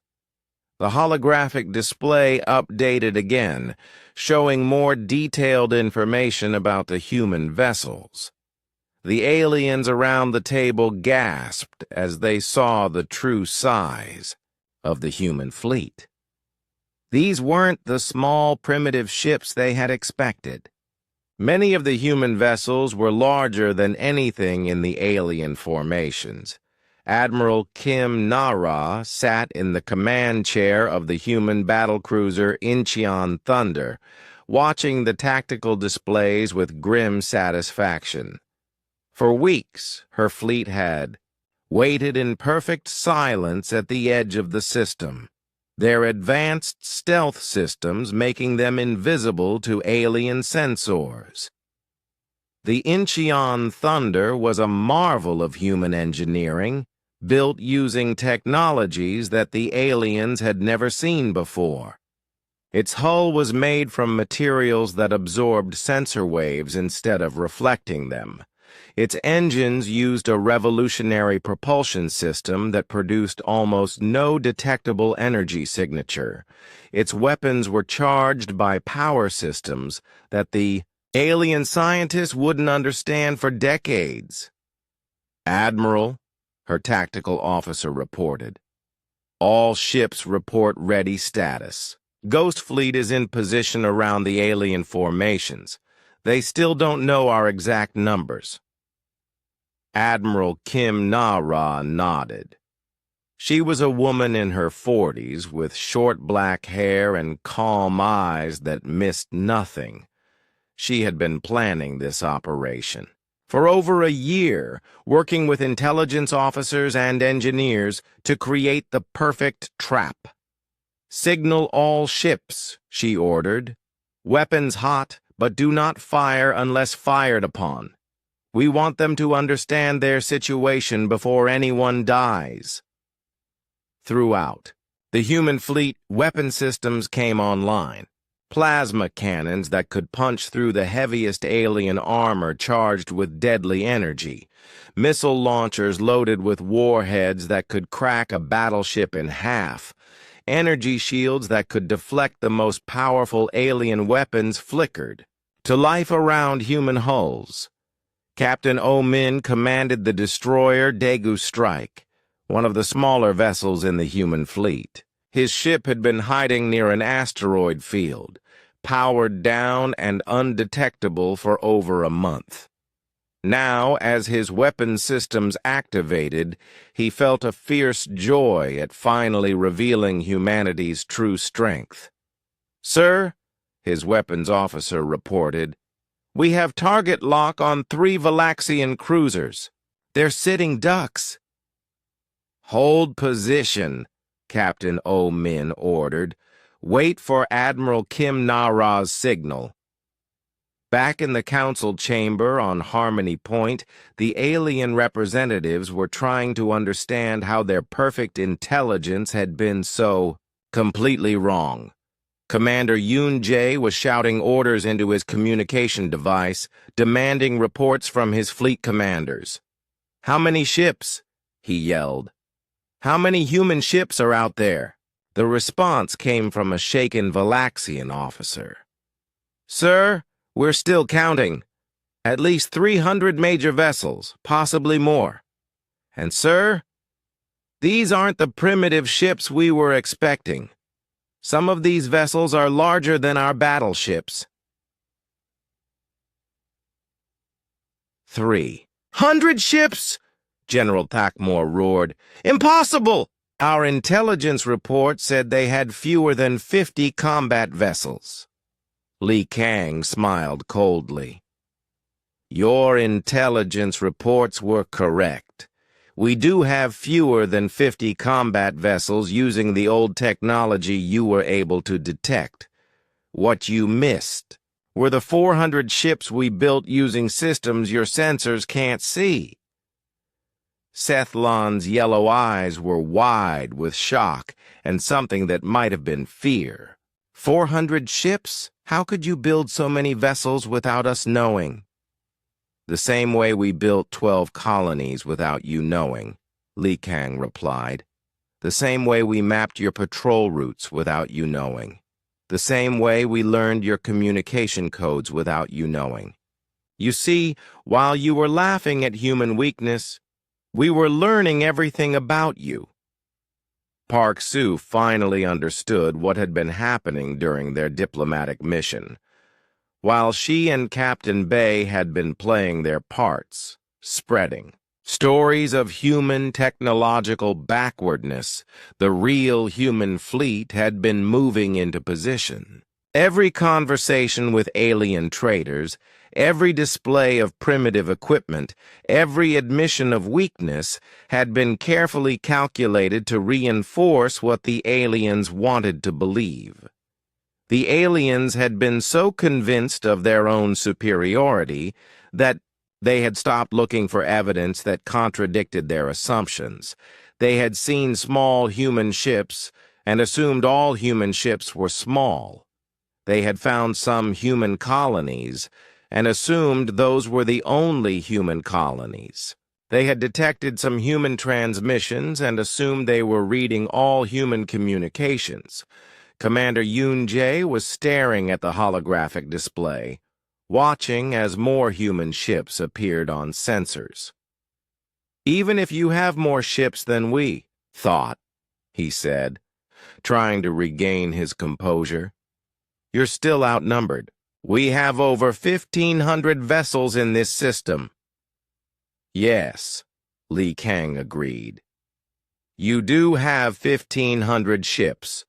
The holographic display updated again, showing more detailed information about the human vessels. The aliens around the table gasped as they saw the true size of the human fleet. These weren't the small, primitive ships they had expected. Many of the human vessels were larger than anything in the alien formations. Admiral Kim Na-ra sat in the command chair of the human battlecruiser Incheon Thunder, watching the tactical displays with grim satisfaction. For weeks, her fleet had waited in perfect silence at the edge of the system, their advanced stealth systems making them invisible to alien sensors. The Incheon Thunder was a marvel of human engineering, built using technologies that the aliens had never seen before. Its hull was made from materials that absorbed sensor waves instead of reflecting them. Its engines used a revolutionary propulsion system that produced almost no detectable energy signature. Its weapons were charged by power systems that the alien scientists wouldn't understand for decades. "Admiral," her tactical officer reported, "all ships report ready status. Ghost Fleet is in position around the alien formations. They still don't know our exact numbers." Admiral Kim Na-ra nodded. She was a woman in her 40s with short black hair and calm eyes that missed nothing. She had been planning this operation for over a year, working with intelligence officers and engineers to create the perfect trap. "Signal all ships," she ordered. "Weapons hot, but do not fire unless fired upon. We want them to understand their situation before anyone dies." Throughout, the human fleet weapon systems came online. Plasma cannons that could punch through the heaviest alien armor charged with deadly energy. Missile launchers loaded with warheads that could crack a battleship in half. Energy shields that could deflect the most powerful alien weapons flickered to life around human hulls. Captain Oh-min commanded the destroyer Daegu Strike, one of the smaller vessels in the human fleet. His ship had been hiding near an asteroid field, powered down and undetectable for over a month. Now, as his weapon systems activated, he felt a fierce joy at finally revealing humanity's true strength. "Sir," his weapons officer reported, "we have target lock on 3 Valaxian cruisers. They're sitting ducks." Hold position, Captain O-Min ordered. Wait for Admiral Kim Nara's signal. Back in the council chamber on Harmony Point, the alien representatives were trying to understand how their perfect intelligence had been so completely wrong. Commander Yoon-jae was shouting orders into his communication device, demanding reports from his fleet commanders. "How many ships?" he yelled. "How many human ships are out there?" The response came from a shaken Valaxian officer. "Sir, we're still counting. At least 300 major vessels, possibly more. And sir, these aren't the primitive ships we were expecting. Some of these vessels are larger than our battleships." 300 ships? General Thakmore roared. "Impossible! Our intelligence report said they had fewer than 50 combat vessels." Li Kang smiled coldly. "Your intelligence reports were correct. We do have fewer than 50 combat vessels using the old technology you were able to detect. What you missed were the 400 ships we built using systems your sensors can't see." Sethlon's yellow eyes were wide with shock and something that might have been fear. 400 ships? How could you build so many vessels without us knowing?" "The same way we built 12 colonies without you knowing," Li Kang replied. "The same way we mapped your patrol routes without you knowing. The same way we learned your communication codes without you knowing. You see, while you were laughing at human weakness, we were learning everything about you." Park Soo finally understood what had been happening during their diplomatic mission. While she and Captain Bay had been playing their parts, spreading stories of human technological backwardness, the real human fleet had been moving into position. Every conversation with alien traders, every display of primitive equipment, every admission of weakness had been carefully calculated to reinforce what the aliens wanted to believe. The aliens had been so convinced of their own superiority that they had stopped looking for evidence that contradicted their assumptions. They had seen small human ships and assumed all human ships were small. They had found some human colonies and assumed those were the only human colonies. They had detected some human transmissions and assumed they were reading all human communications. Commander Yoon-jae was staring at the holographic display, watching as more human ships appeared on sensors. "Even if you have more ships than we thought," he said, trying to regain his composure, "you're still outnumbered. We have over 1,500 vessels in this system." "Yes," Li Kang agreed. "You do have 1,500 ships,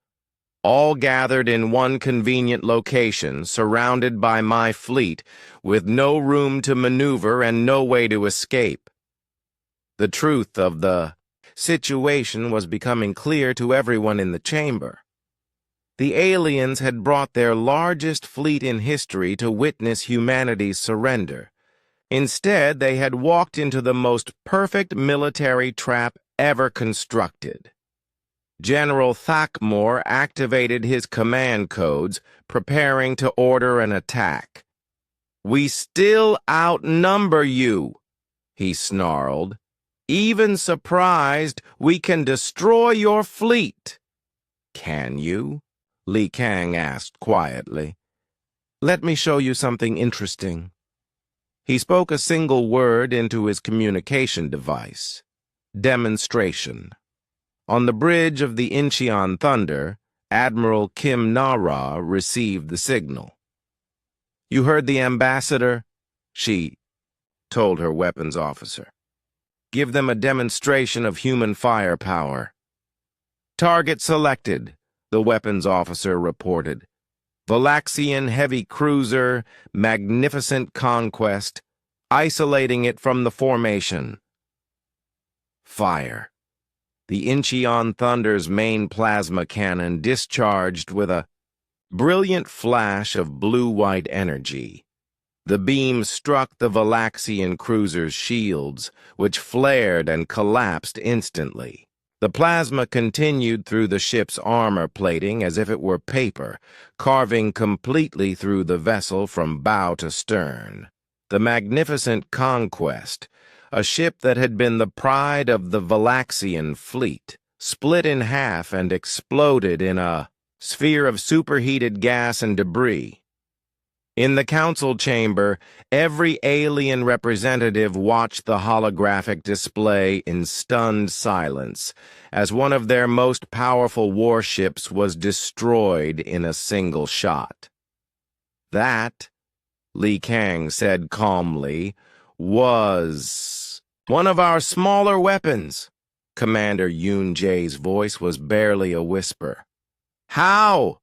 all gathered in one convenient location, surrounded by my fleet, with no room to maneuver and no way to escape." The truth of the situation was becoming clear to everyone in the chamber. The aliens had brought their largest fleet in history to witness humanity's surrender. Instead, they had walked into the most perfect military trap ever constructed. General Thakmore activated his command codes, preparing to order an attack. "We still outnumber you," he snarled. "Even surprised, we can destroy your fleet." "Can you?" Li Kang asked quietly. "Let me show you something interesting." He spoke a single word into his communication device. Demonstration. On the bridge of the Incheon Thunder, Admiral Kim Nara received the signal. "You heard the ambassador?" she told her weapons officer. "Give them a demonstration of human firepower." "Target selected," the weapons officer reported. "Valaxian heavy cruiser, Magnificent Conquest, isolating it from the formation." Fire. The Incheon Thunder's main plasma cannon discharged with a brilliant flash of blue-white energy. The beam struck the Valaxian cruiser's shields, which flared and collapsed instantly. The plasma continued through the ship's armor plating as if it were paper, carving completely through the vessel from bow to stern. The magnificent Conquest, a ship that had been the pride of the Valaxian fleet, split in half and exploded in a sphere of superheated gas and debris. In the council chamber, every alien representative watched the holographic display in stunned silence as one of their most powerful warships was destroyed in a single shot. That, Li Kang said calmly, was one of our smaller weapons. Commander Yoon Jae's voice was barely a whisper. How?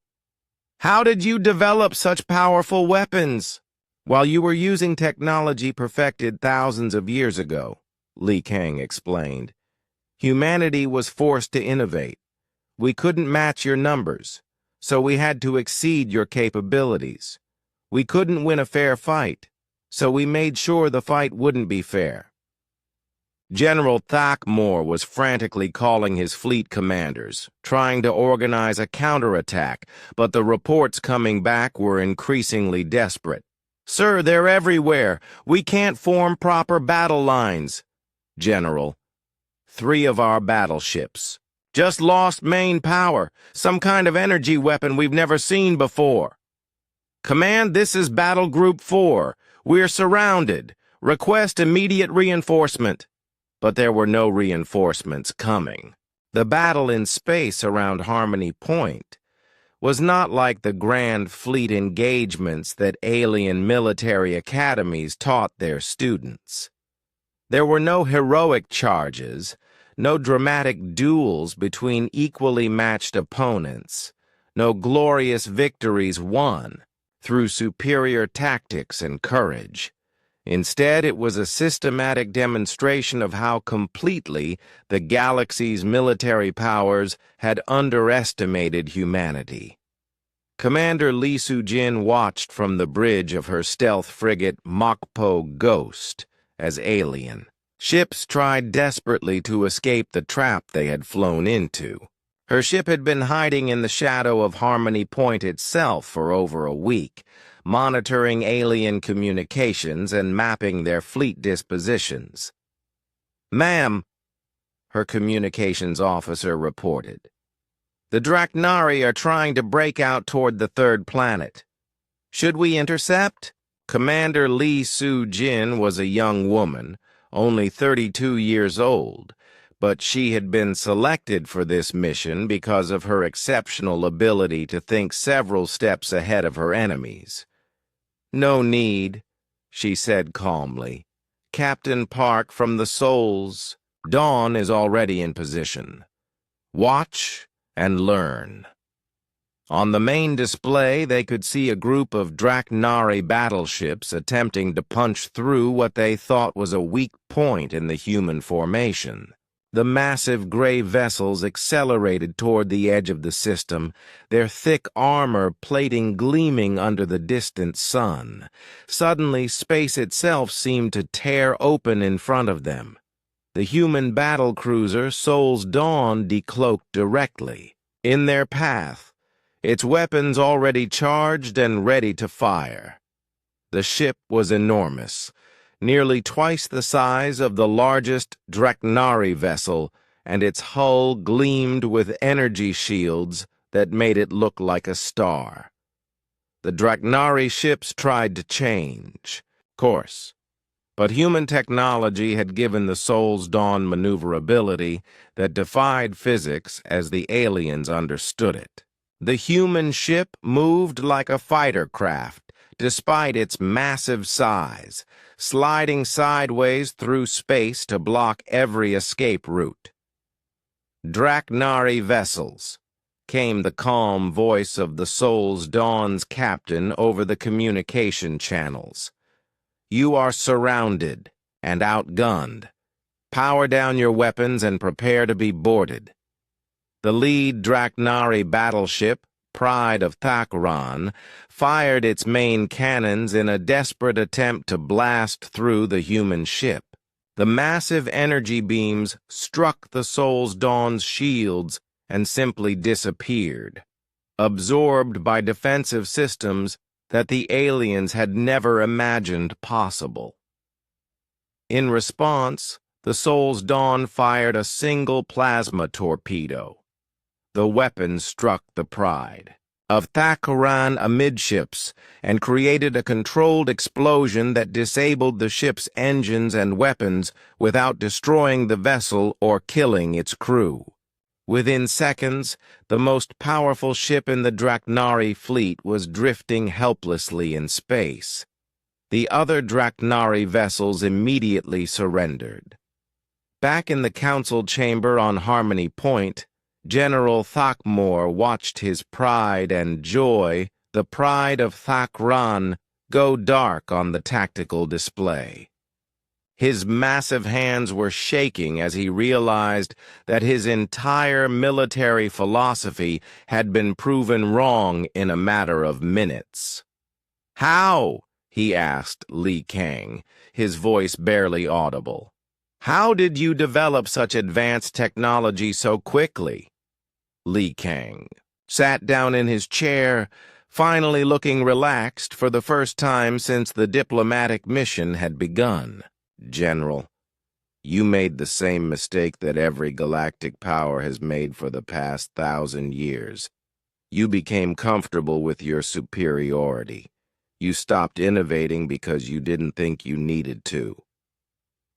How did you develop such powerful weapons? While you were using technology perfected thousands of years ago, Li Kang explained. Humanity was forced to innovate. We couldn't match your numbers, so we had to exceed your capabilities. We couldn't win a fair fight, so we made sure the fight wouldn't be fair. General Thakmore was frantically calling his fleet commanders, trying to organize a counterattack, but the reports coming back were increasingly desperate. Sir, they're everywhere. We can't form proper battle lines. General, 3 of our battleships just lost main power, some kind of energy weapon we've never seen before. Command, this is Battle Group 4. We're surrounded. Request immediate reinforcement. But there were no reinforcements coming. The battle in space around Harmony Point was not like the grand fleet engagements that alien military academies taught their students. There were no heroic charges, no dramatic duels between equally matched opponents, no glorious victories won through superior tactics and courage. Instead, it was a systematic demonstration of how completely the galaxy's military powers had underestimated humanity. Commander Lee Soo-jin watched from the bridge of her stealth frigate Mokpo Ghost as alien ships tried desperately to escape the trap they had flown into. Her ship had been hiding in the shadow of Harmony Point itself for over a week, monitoring alien communications and mapping their fleet dispositions. Ma'am, her communications officer reported, the Draknari are trying to break out toward the 3rd planet. Should we intercept? Commander Lee Soo-jin was a young woman, only 32 years old, but she had been selected for this mission because of her exceptional ability to think several steps ahead of her enemies. No need, she said calmly. Captain Park from the Souls. Dawn is already in position. Watch and learn. On the main display, they could see a group of Draknari battleships attempting to punch through what they thought was a weak point in the human formation. The massive gray vessels accelerated toward the edge of the system, their thick armor plating gleaming under the distant sun. Suddenly, space itself seemed to tear open in front of them. The human battlecruiser Soul's Dawn decloaked directly. In their path, its weapons already charged and ready to fire. The ship was enormous, nearly twice the size of the largest Draknari vessel, and its hull gleamed with energy shields that made it look like a star. The Draknari ships tried to change course, but human technology had given the Soul's Dawn maneuverability that defied physics as the aliens understood it. The human ship moved like a fighter craft, despite its massive size, sliding sideways through space to block every escape route. Draknari vessels, came the calm voice of the Soul's Dawn's captain over the communication channels. You are surrounded and outgunned. Power down your weapons and prepare to be boarded. The lead Draknari battleship, Pride of Thakran, fired its main cannons in a desperate attempt to blast through the human ship. The massive energy beams struck the Soul's Dawn's shields and simply disappeared, absorbed by defensive systems that the aliens had never imagined possible. In response, the Soul's Dawn fired a single plasma torpedo. The weapon struck the Pride of Thakran amidships and created a controlled explosion that disabled the ship's engines and weapons without destroying the vessel or killing its crew. Within seconds, the most powerful ship in the Draknari fleet was drifting helplessly in space. The other Draknari vessels immediately surrendered. Back in the council chamber on Harmony Point, General Thakmor watched his pride and joy, the Pride of Thakran, go dark on the tactical display. His massive hands were shaking as he realized that his entire military philosophy had been proven wrong in a matter of minutes. "How?" he asked Li Kang, his voice barely audible. "How did you develop such advanced technology so quickly?" Li Kang sat down in his chair, finally looking relaxed for the first time since the diplomatic mission had begun. "General, you made the same mistake that every galactic power has made for the past 1,000 years. You became comfortable with your superiority. You stopped innovating because you didn't think you needed to."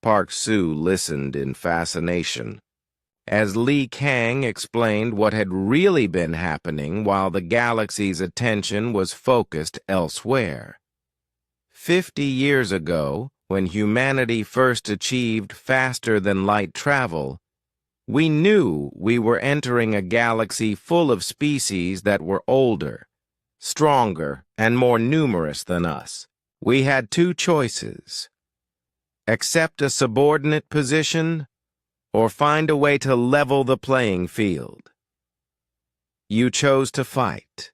Park Sue listened in fascination as Li Kang explained what had really been happening while the galaxy's attention was focused elsewhere. 50 years ago, when humanity first achieved faster-than-light travel, we knew we were entering a galaxy full of species that were older, stronger, and more numerous than us. We had two choices: accept a subordinate position or find a way to level the playing field. "You chose to fight,"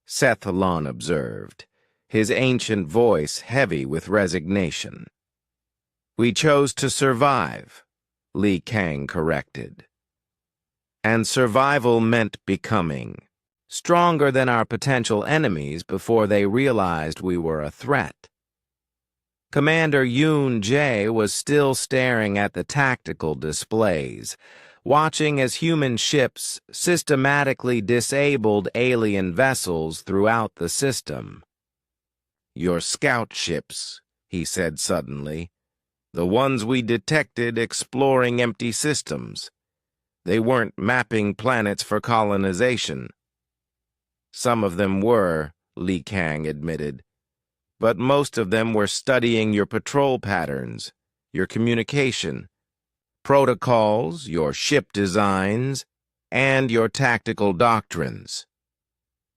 Sethalon observed, his ancient voice heavy with resignation. "We chose to survive," Li Kang corrected. "And survival meant becoming stronger than our potential enemies before they realized we were a threat." Commander Yoon Jae was still staring at the tactical displays, watching as human ships systematically disabled alien vessels throughout the system. "Your scout ships," he said suddenly. "The ones we detected exploring empty systems. They weren't mapping planets for colonization." "Some of them were," Li Kang admitted. "But most of them were studying your patrol patterns, your communication, protocols, your ship designs, and your tactical doctrines.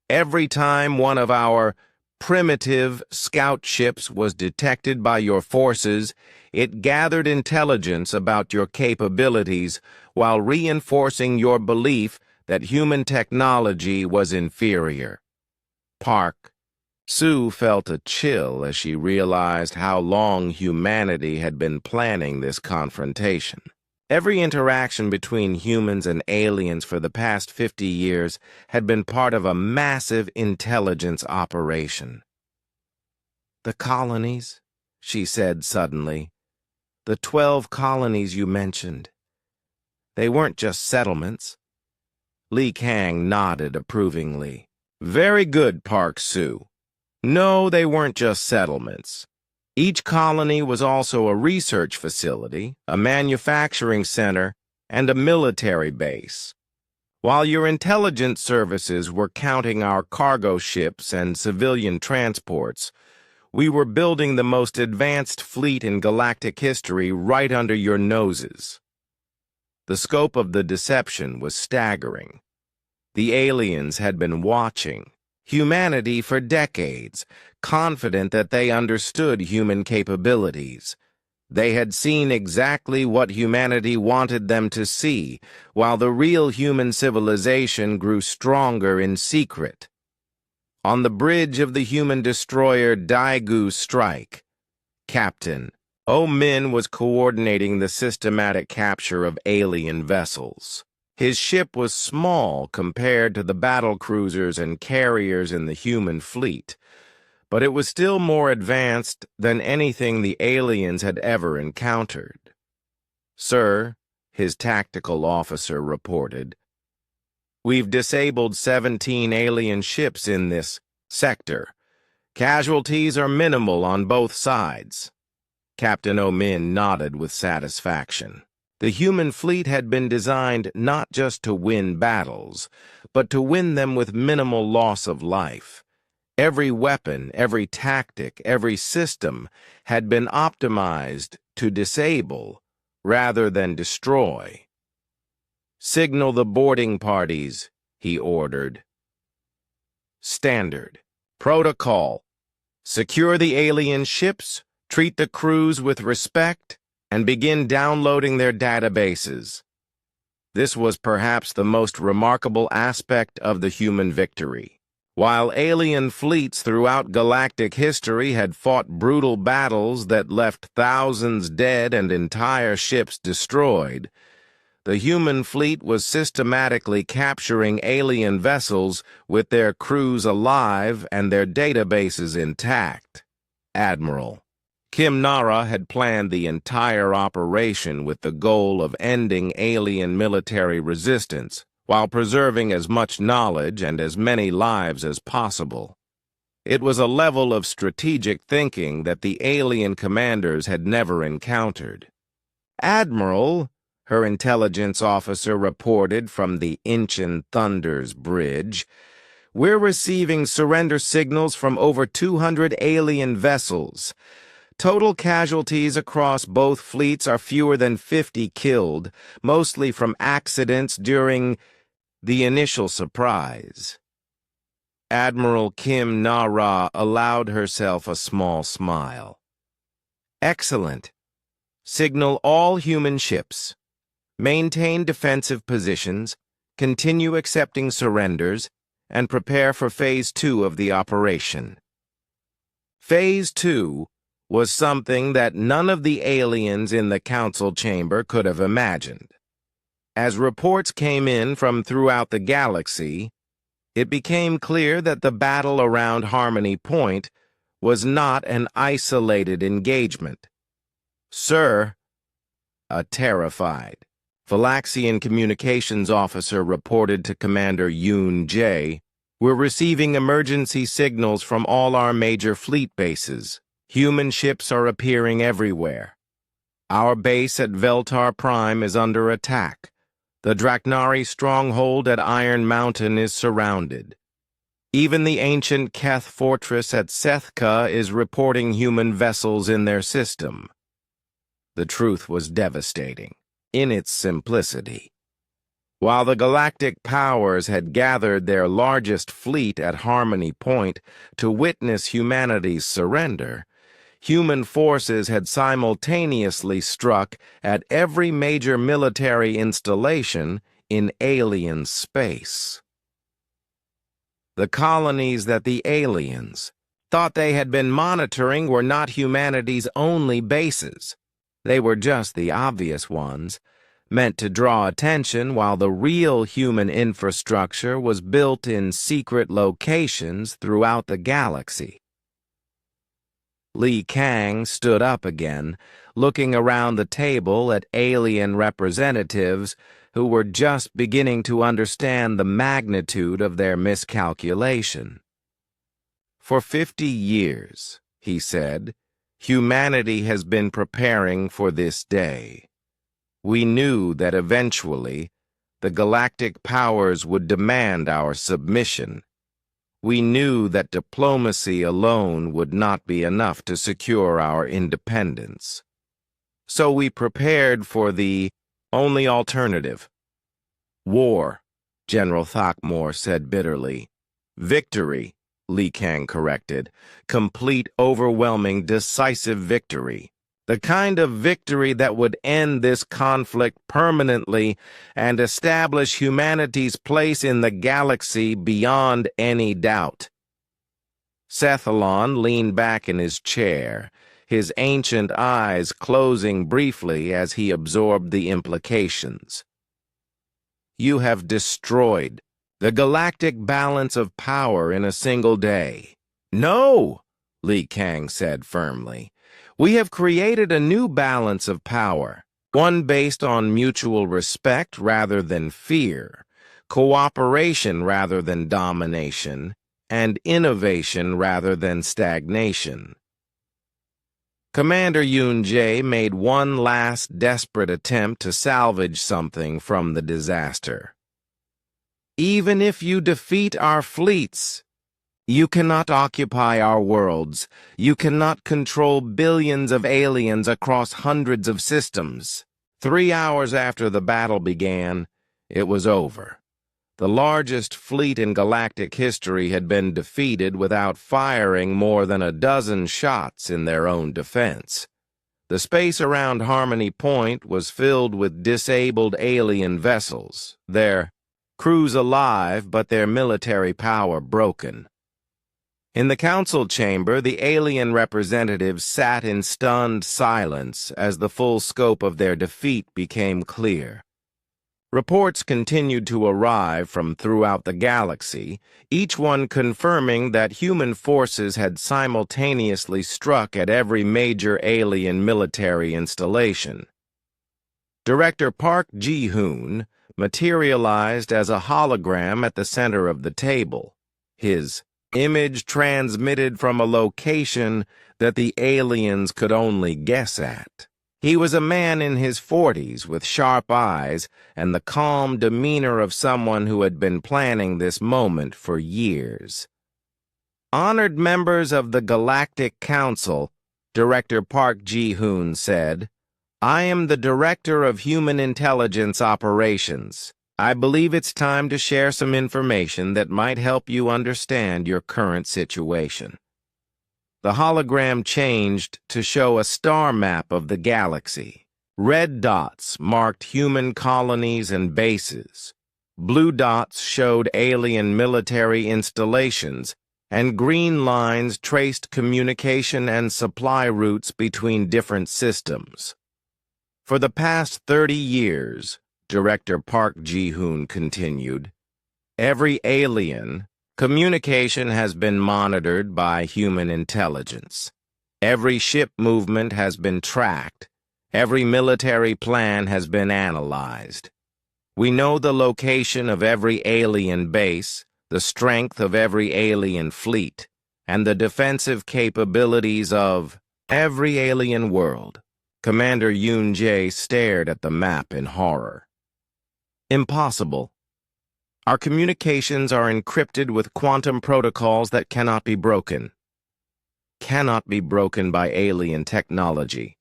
Every time one of our primitive scout ships was detected by your forces, it gathered intelligence about your capabilities while reinforcing your belief that human technology was inferior." Park Sue felt a chill as she realized how long humanity had been planning this confrontation. Every interaction between humans and aliens for the past 50 years had been part of a massive intelligence operation. "The colonies," she said suddenly. "The 12 colonies you mentioned. They weren't just settlements." Li Kang nodded approvingly. "Very good, Park Sue. No, they weren't just settlements. Each colony was also a research facility, a manufacturing center, and a military base. While your intelligence services were counting our cargo ships and civilian transports, we were building the most advanced fleet in galactic history right under your noses." The scope of the deception was staggering. The aliens had been watching humanity for decades, confident that they understood human capabilities. They had seen exactly what humanity wanted them to see, while the real human civilization grew stronger in secret. On the bridge of the human destroyer Daegu Strike, Captain O-Min was coordinating the systematic capture of alien vessels. His ship was small compared to the battle cruisers and carriers in the human fleet, but it was still more advanced than anything the aliens had ever encountered. "Sir," his tactical officer reported, "we've disabled 17 alien ships in this sector. Casualties are minimal on both sides." Captain O-Min nodded with satisfaction. The human fleet had been designed not just to win battles, but to win them with minimal loss of life. Every weapon, every tactic, every system had been optimized to disable rather than destroy. "Signal the boarding parties," he ordered. Standard. Protocol. Secure the alien ships, treat the crews with respect, and begin downloading their databases. This was perhaps the most remarkable aspect of the human victory. While alien fleets throughout galactic history had fought brutal battles that left thousands dead and entire ships destroyed, the human fleet was systematically capturing alien vessels with their crews alive and their databases intact. Admiral Kim Nara had planned the entire operation with the goal of ending alien military resistance while preserving as much knowledge and as many lives as possible. It was a level of strategic thinking that the alien commanders had never encountered. "Admiral," her intelligence officer reported from the Incheon Thunder's bridge, "we're receiving surrender signals from over 200 alien vessels. Total casualties across both fleets are fewer than 50 killed, mostly from accidents during the initial surprise." Admiral Kim Na-ra allowed herself a small smile. "Excellent. Signal all human ships. Maintain defensive positions, continue accepting surrenders, and prepare for Phase 2 of the operation." Phase 2 was something that none of the aliens in the council chamber could have imagined. As reports came in from throughout the galaxy, it became clear that the battle around Harmony Point was not an isolated engagement. "Sir," a terrified Phylaxian communications officer reported to Commander Yoon Jae, "we're receiving emergency signals from all our major fleet bases. Human ships are appearing everywhere. Our base at Veltar Prime is under attack. The Draknari stronghold at Iron Mountain is surrounded. Even the ancient Keth fortress at Sethka is reporting human vessels in their system." The truth was devastating in its simplicity. While the galactic powers had gathered their largest fleet at Harmony Point to witness humanity's surrender, human forces had simultaneously struck at every major military installation in alien space. The colonies that the aliens thought they had been monitoring were not humanity's only bases. They were just the obvious ones, meant to draw attention, while the real human infrastructure was built in secret locations throughout the galaxy. Li Kang stood up again, looking around the table at alien representatives who were just beginning to understand the magnitude of their miscalculation. "For 50 years, he said, humanity has been preparing for this day. We knew that eventually the galactic powers would demand our submission. We knew that diplomacy alone would not be enough to secure our independence. So we prepared for the only alternative. War, General Thakmor said bitterly. Victory, Li Kang corrected. Complete, overwhelming, decisive victory. The kind of victory that would end this conflict permanently and establish humanity's place in the galaxy beyond any doubt. Sethalon leaned back in his chair, his ancient eyes closing briefly as he absorbed the implications. You have destroyed the galactic balance of power in a single day. No, Li Kang said firmly. We have created a new balance of power, one based on mutual respect rather than fear, cooperation rather than domination, and innovation rather than stagnation. Commander Yun-jae made one last desperate attempt to salvage something from the disaster. Even if you defeat our fleets, you cannot occupy our worlds. You cannot control billions of aliens across hundreds of systems. 3 hours after the battle began, it was over. The largest fleet in galactic history had been defeated without firing more than a dozen shots in their own defense. The space around Harmony Point was filled with disabled alien vessels, their crews alive but their military power broken. In the council chamber, the alien representatives sat in stunned silence as the full scope of their defeat became clear. Reports continued to arrive from throughout the galaxy, each one confirming that human forces had simultaneously struck at every major alien military installation. Director Park Ji-hoon materialized as a hologram at the center of the table, his image transmitted from a location that the aliens could only guess at. He was a man in his 40s with sharp eyes and the calm demeanor of someone who had been planning this moment for years. Honored members of the Galactic Council, Director Park Ji-hoon said, I am the Director of Human Intelligence Operations. I believe it's time to share some information that might help you understand your current situation. The hologram changed to show a star map of the galaxy. Red dots marked human colonies and bases. Blue dots showed alien military installations, and green lines traced communication and supply routes between different systems. For the past 30 years, Director Park Ji-hoon continued, every alien communication has been monitored by human intelligence. Every ship movement has been tracked. Every military plan has been analyzed. We know the location of every alien base, the strength of every alien fleet, and the defensive capabilities of every alien world. Commander Yun-jae stared at the map in horror. Impossible. Our communications are encrypted with quantum protocols that cannot be broken. Cannot be broken by alien technology,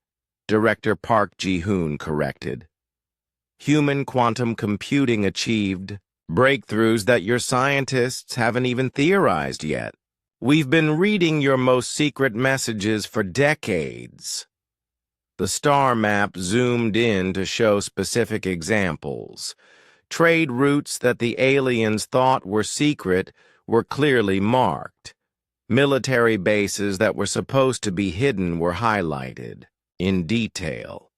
Director Park Ji-hoon corrected. Human quantum computing achieved breakthroughs that your scientists haven't even theorized yet. We've been reading your most secret messages for decades. The star map zoomed in to show specific examples. Trade routes that the aliens thought were secret were clearly marked. Military bases that were supposed to be hidden were highlighted in detail.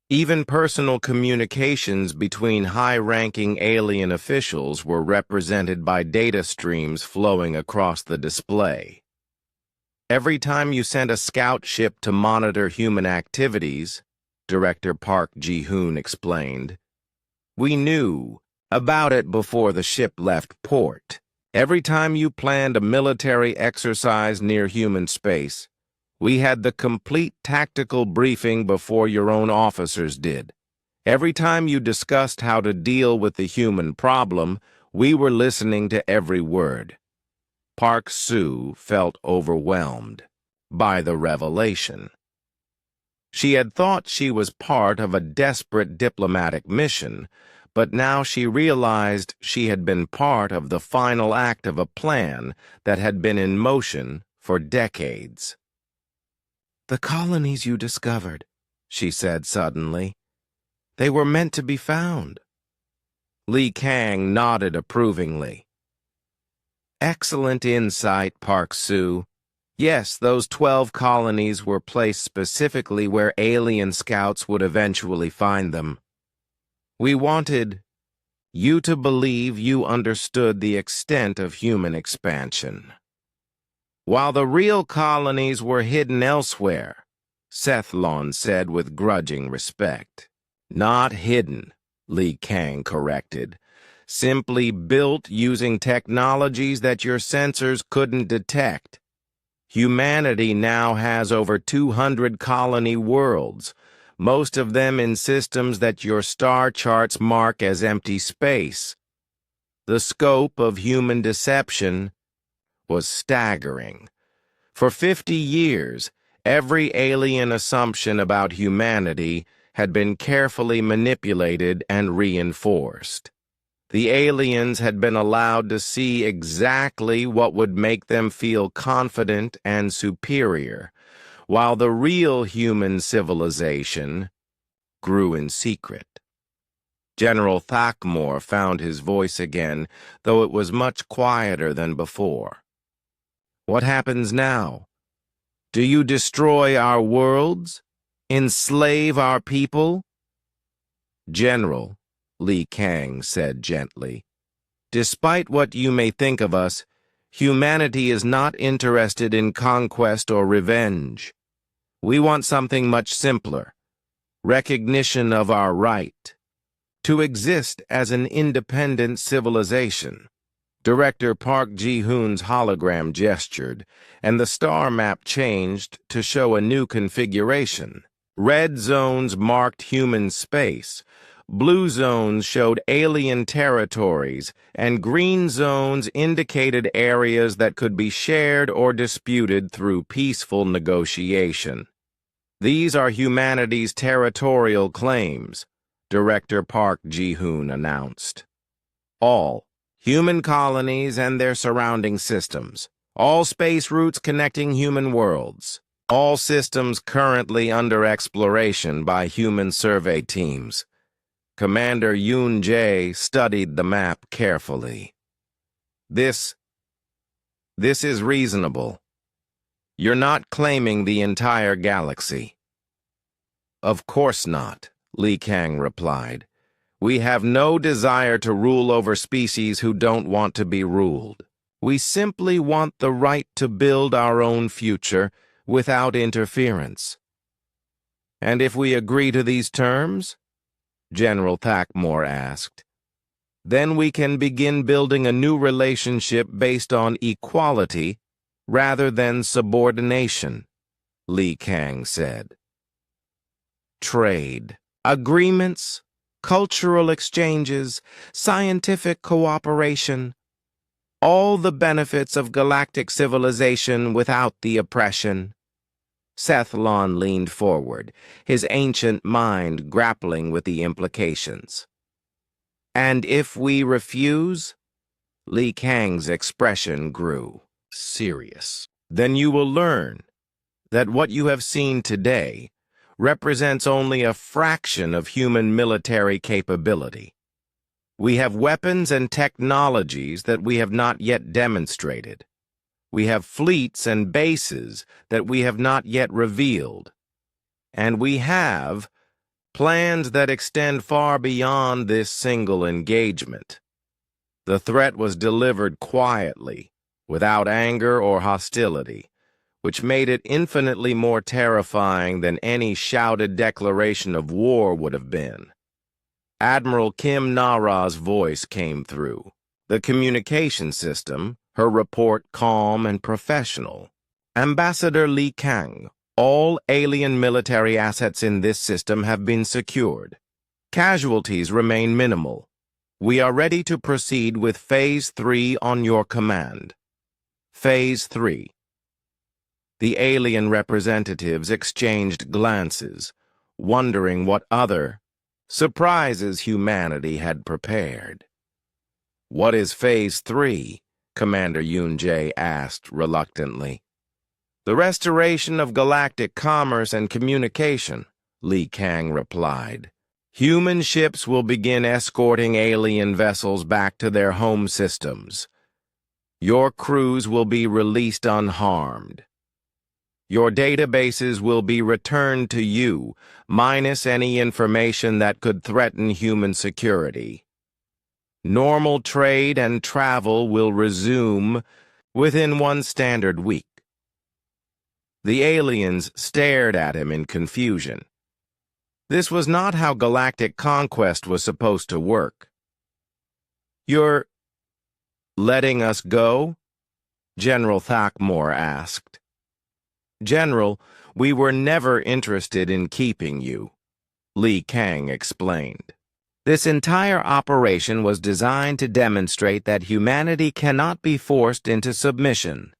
Even personal communications between high-ranking alien officials were represented by data streams flowing across the display. Every time you sent a scout ship to monitor human activities, Director Park Ji-hoon explained, we knew about it before the ship left port. Every time you planned a military exercise near human space, we had the complete tactical briefing before your own officers did. Every time you discussed how to deal with the human problem, we were listening to every word. Park Soo felt overwhelmed by the revelation. She had thought she was part of a desperate diplomatic mission, but now she realized she had been part of the final act of a plan that had been in motion for decades. "The colonies you discovered," she said suddenly. "They were meant to be found." Li Kang nodded approvingly. "Excellent insight, Park Sue. Yes, those 12 colonies were placed specifically where alien scouts would eventually find them. We wanted you to believe you understood the extent of human expansion, while the real colonies were hidden elsewhere," Sethlon said with grudging respect. "Not hidden," Li Kang corrected. "Simply built using technologies that your sensors couldn't detect. Humanity now has over 200 colony worlds, most of them in systems that your star charts mark as empty space. The scope of human deception was staggering. For 50 years, every alien assumption about humanity had been carefully manipulated and reinforced. The aliens had been allowed to see exactly what would make them feel confident and superior, while the real human civilization grew in secret. General Thakmore found his voice again, though it was much quieter than before. "What happens now? Do you destroy our worlds? Enslave our people?" "General," Li Kang said gently, "despite what you may think of us, humanity is not interested in conquest or revenge. We want something much simpler: recognition of our right to exist as an independent civilization." Director Park Ji-hoon's hologram gestured, and the star map changed to show a new configuration. Red zones marked human space, blue zones showed alien territories, and green zones indicated areas that could be shared or disputed through peaceful negotiation. "These are humanity's territorial claims," Director Park Ji-hoon announced. "All human colonies and their surrounding systems, all space routes connecting human worlds, all systems currently under exploration by human survey teams." Commander Yoon Jae studied the map carefully. This is reasonable. You're not claiming the entire galaxy." "Of course not," Li Kang replied. "We have no desire to rule over species who don't want to be ruled. We simply want the right to build our own future without interference." "And if we agree to these terms?" General Thakmore asked. "Then we can begin building a new relationship based on equality rather than subordination," Li Kang said. "Trade, agreements, cultural exchanges, scientific cooperation, all the benefits of galactic civilization without the oppression." Sethlon leaned forward, his ancient mind grappling with the implications. "And if we refuse?" Li Kang's expression grew serious. "Then you will learn that what you have seen today represents only a fraction of human military capability. We have weapons and technologies that we have not yet demonstrated. We have fleets and bases that we have not yet revealed. And we have plans that extend far beyond this single engagement." The threat was delivered quietly, without anger or hostility, which made it infinitely more terrifying than any shouted declaration of war would have been. Admiral Kim Nara's voice came through the communication system, her report calm and professional. "Ambassador Li Kang, all alien military assets in this system have been secured. Casualties remain minimal. We are ready to proceed with Phase 3 on your command." Phase 3. The alien representatives exchanged glances, wondering what other surprises humanity had prepared. "What is Phase 3? Commander Yoon Jae asked reluctantly. The restoration of galactic commerce and communication, Li Kang replied. Human ships will begin escorting alien vessels back to their home systems. Your crews will be released unharmed. Your databases will be returned to you, minus any information that could threaten human security. Normal trade and travel will resume within one standard week. The aliens stared at him in confusion. This was not how galactic conquest was supposed to work. You're letting us go? General Thakmore asked. General, we were never interested in keeping you, Li Kang explained. This entire operation was designed to demonstrate that humanity cannot be forced into submission.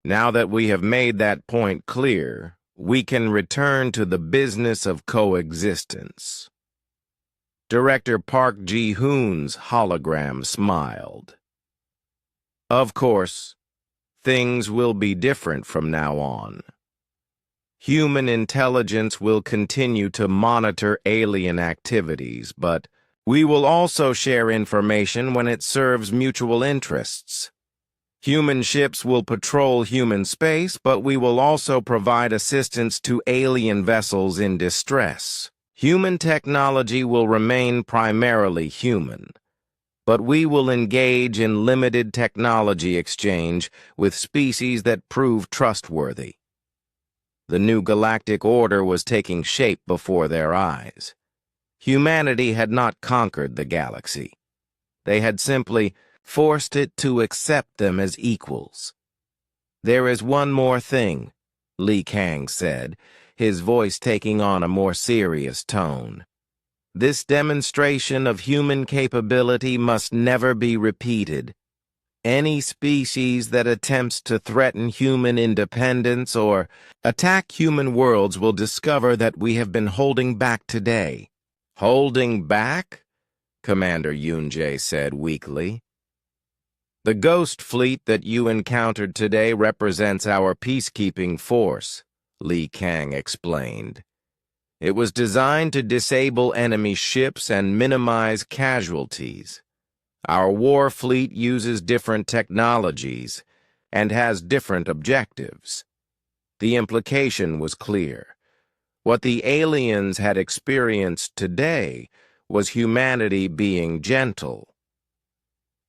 Now that we have made that point clear, we can return to the business of coexistence. Director Park Ji-hoon's hologram smiled. Of course, things will be different from now on. Human intelligence will continue to monitor alien activities, but we will also share information when it serves mutual interests. Human ships will patrol human space, but we will also provide assistance to alien vessels in distress. Human technology will remain primarily human, but we will engage in limited technology exchange with species that prove trustworthy. The new galactic order was taking shape before their eyes. Humanity had not conquered the galaxy. They had simply forced it to accept them as equals. There is one more thing, Li Kang said, his voice taking on a more serious tone. This demonstration of human capability must never be repeated. Any species that attempts to threaten human independence or attack human worlds will discover that we have been holding back today. Holding back? Commander Yoon-jae said weakly. The ghost fleet that you encountered today represents our peacekeeping force, Li Kang explained. It was designed to disable enemy ships and minimize casualties. Our war fleet uses different technologies and has different objectives. The implication was clear. What the aliens had experienced today was humanity being gentle.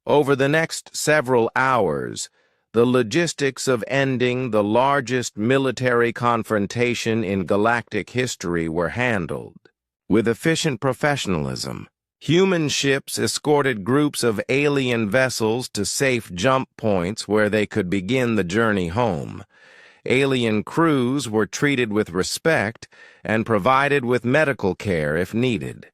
Over the next several hours, the logistics of ending the largest military confrontation in galactic history were handled. With efficient professionalism, human ships escorted groups of alien vessels to safe jump points where they could begin the journey home. Alien crews were treated with respect and provided with medical care if needed.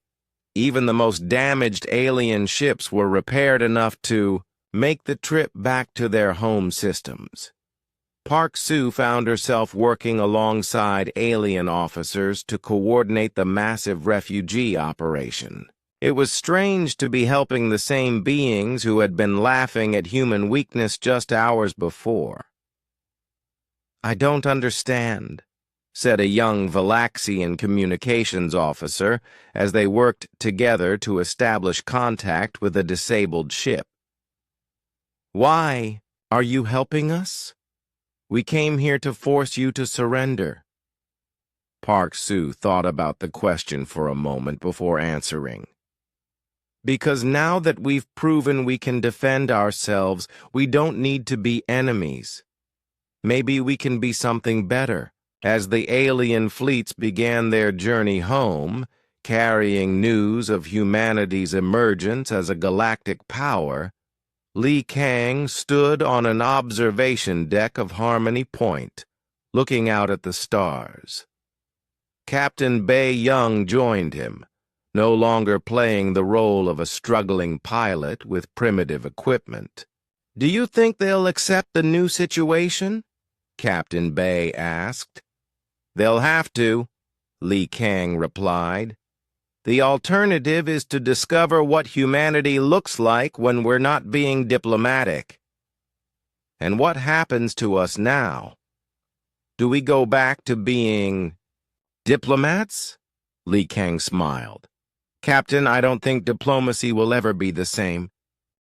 Even the most damaged alien ships were repaired enough to make the trip back to their home systems. Park Soo found herself working alongside alien officers to coordinate the massive refugee operation. It was strange to be helping the same beings who had been laughing at human weakness just hours before. I don't understand, said a young Valaxian communications officer as they worked together to establish contact with a disabled ship. Why are you helping us? We came here to force you to surrender. Park Soo thought about the question for a moment before answering. Because now that we've proven we can defend ourselves, we don't need to be enemies. Maybe we can be something better. As the alien fleets began their journey home, carrying news of humanity's emergence as a galactic power, Li Kang stood on an observation deck of Harmony Point, looking out at the stars. Captain Bae Young joined him, no longer playing the role of a struggling pilot with primitive equipment. Do you think they'll accept the new situation? Captain Bae asked. They'll have to, Li Kang replied. The alternative is to discover what humanity looks like when we're not being diplomatic. And what happens to us now? Do we go back to being diplomats? Li Kang smiled. Captain, I don't think diplomacy will ever be the same.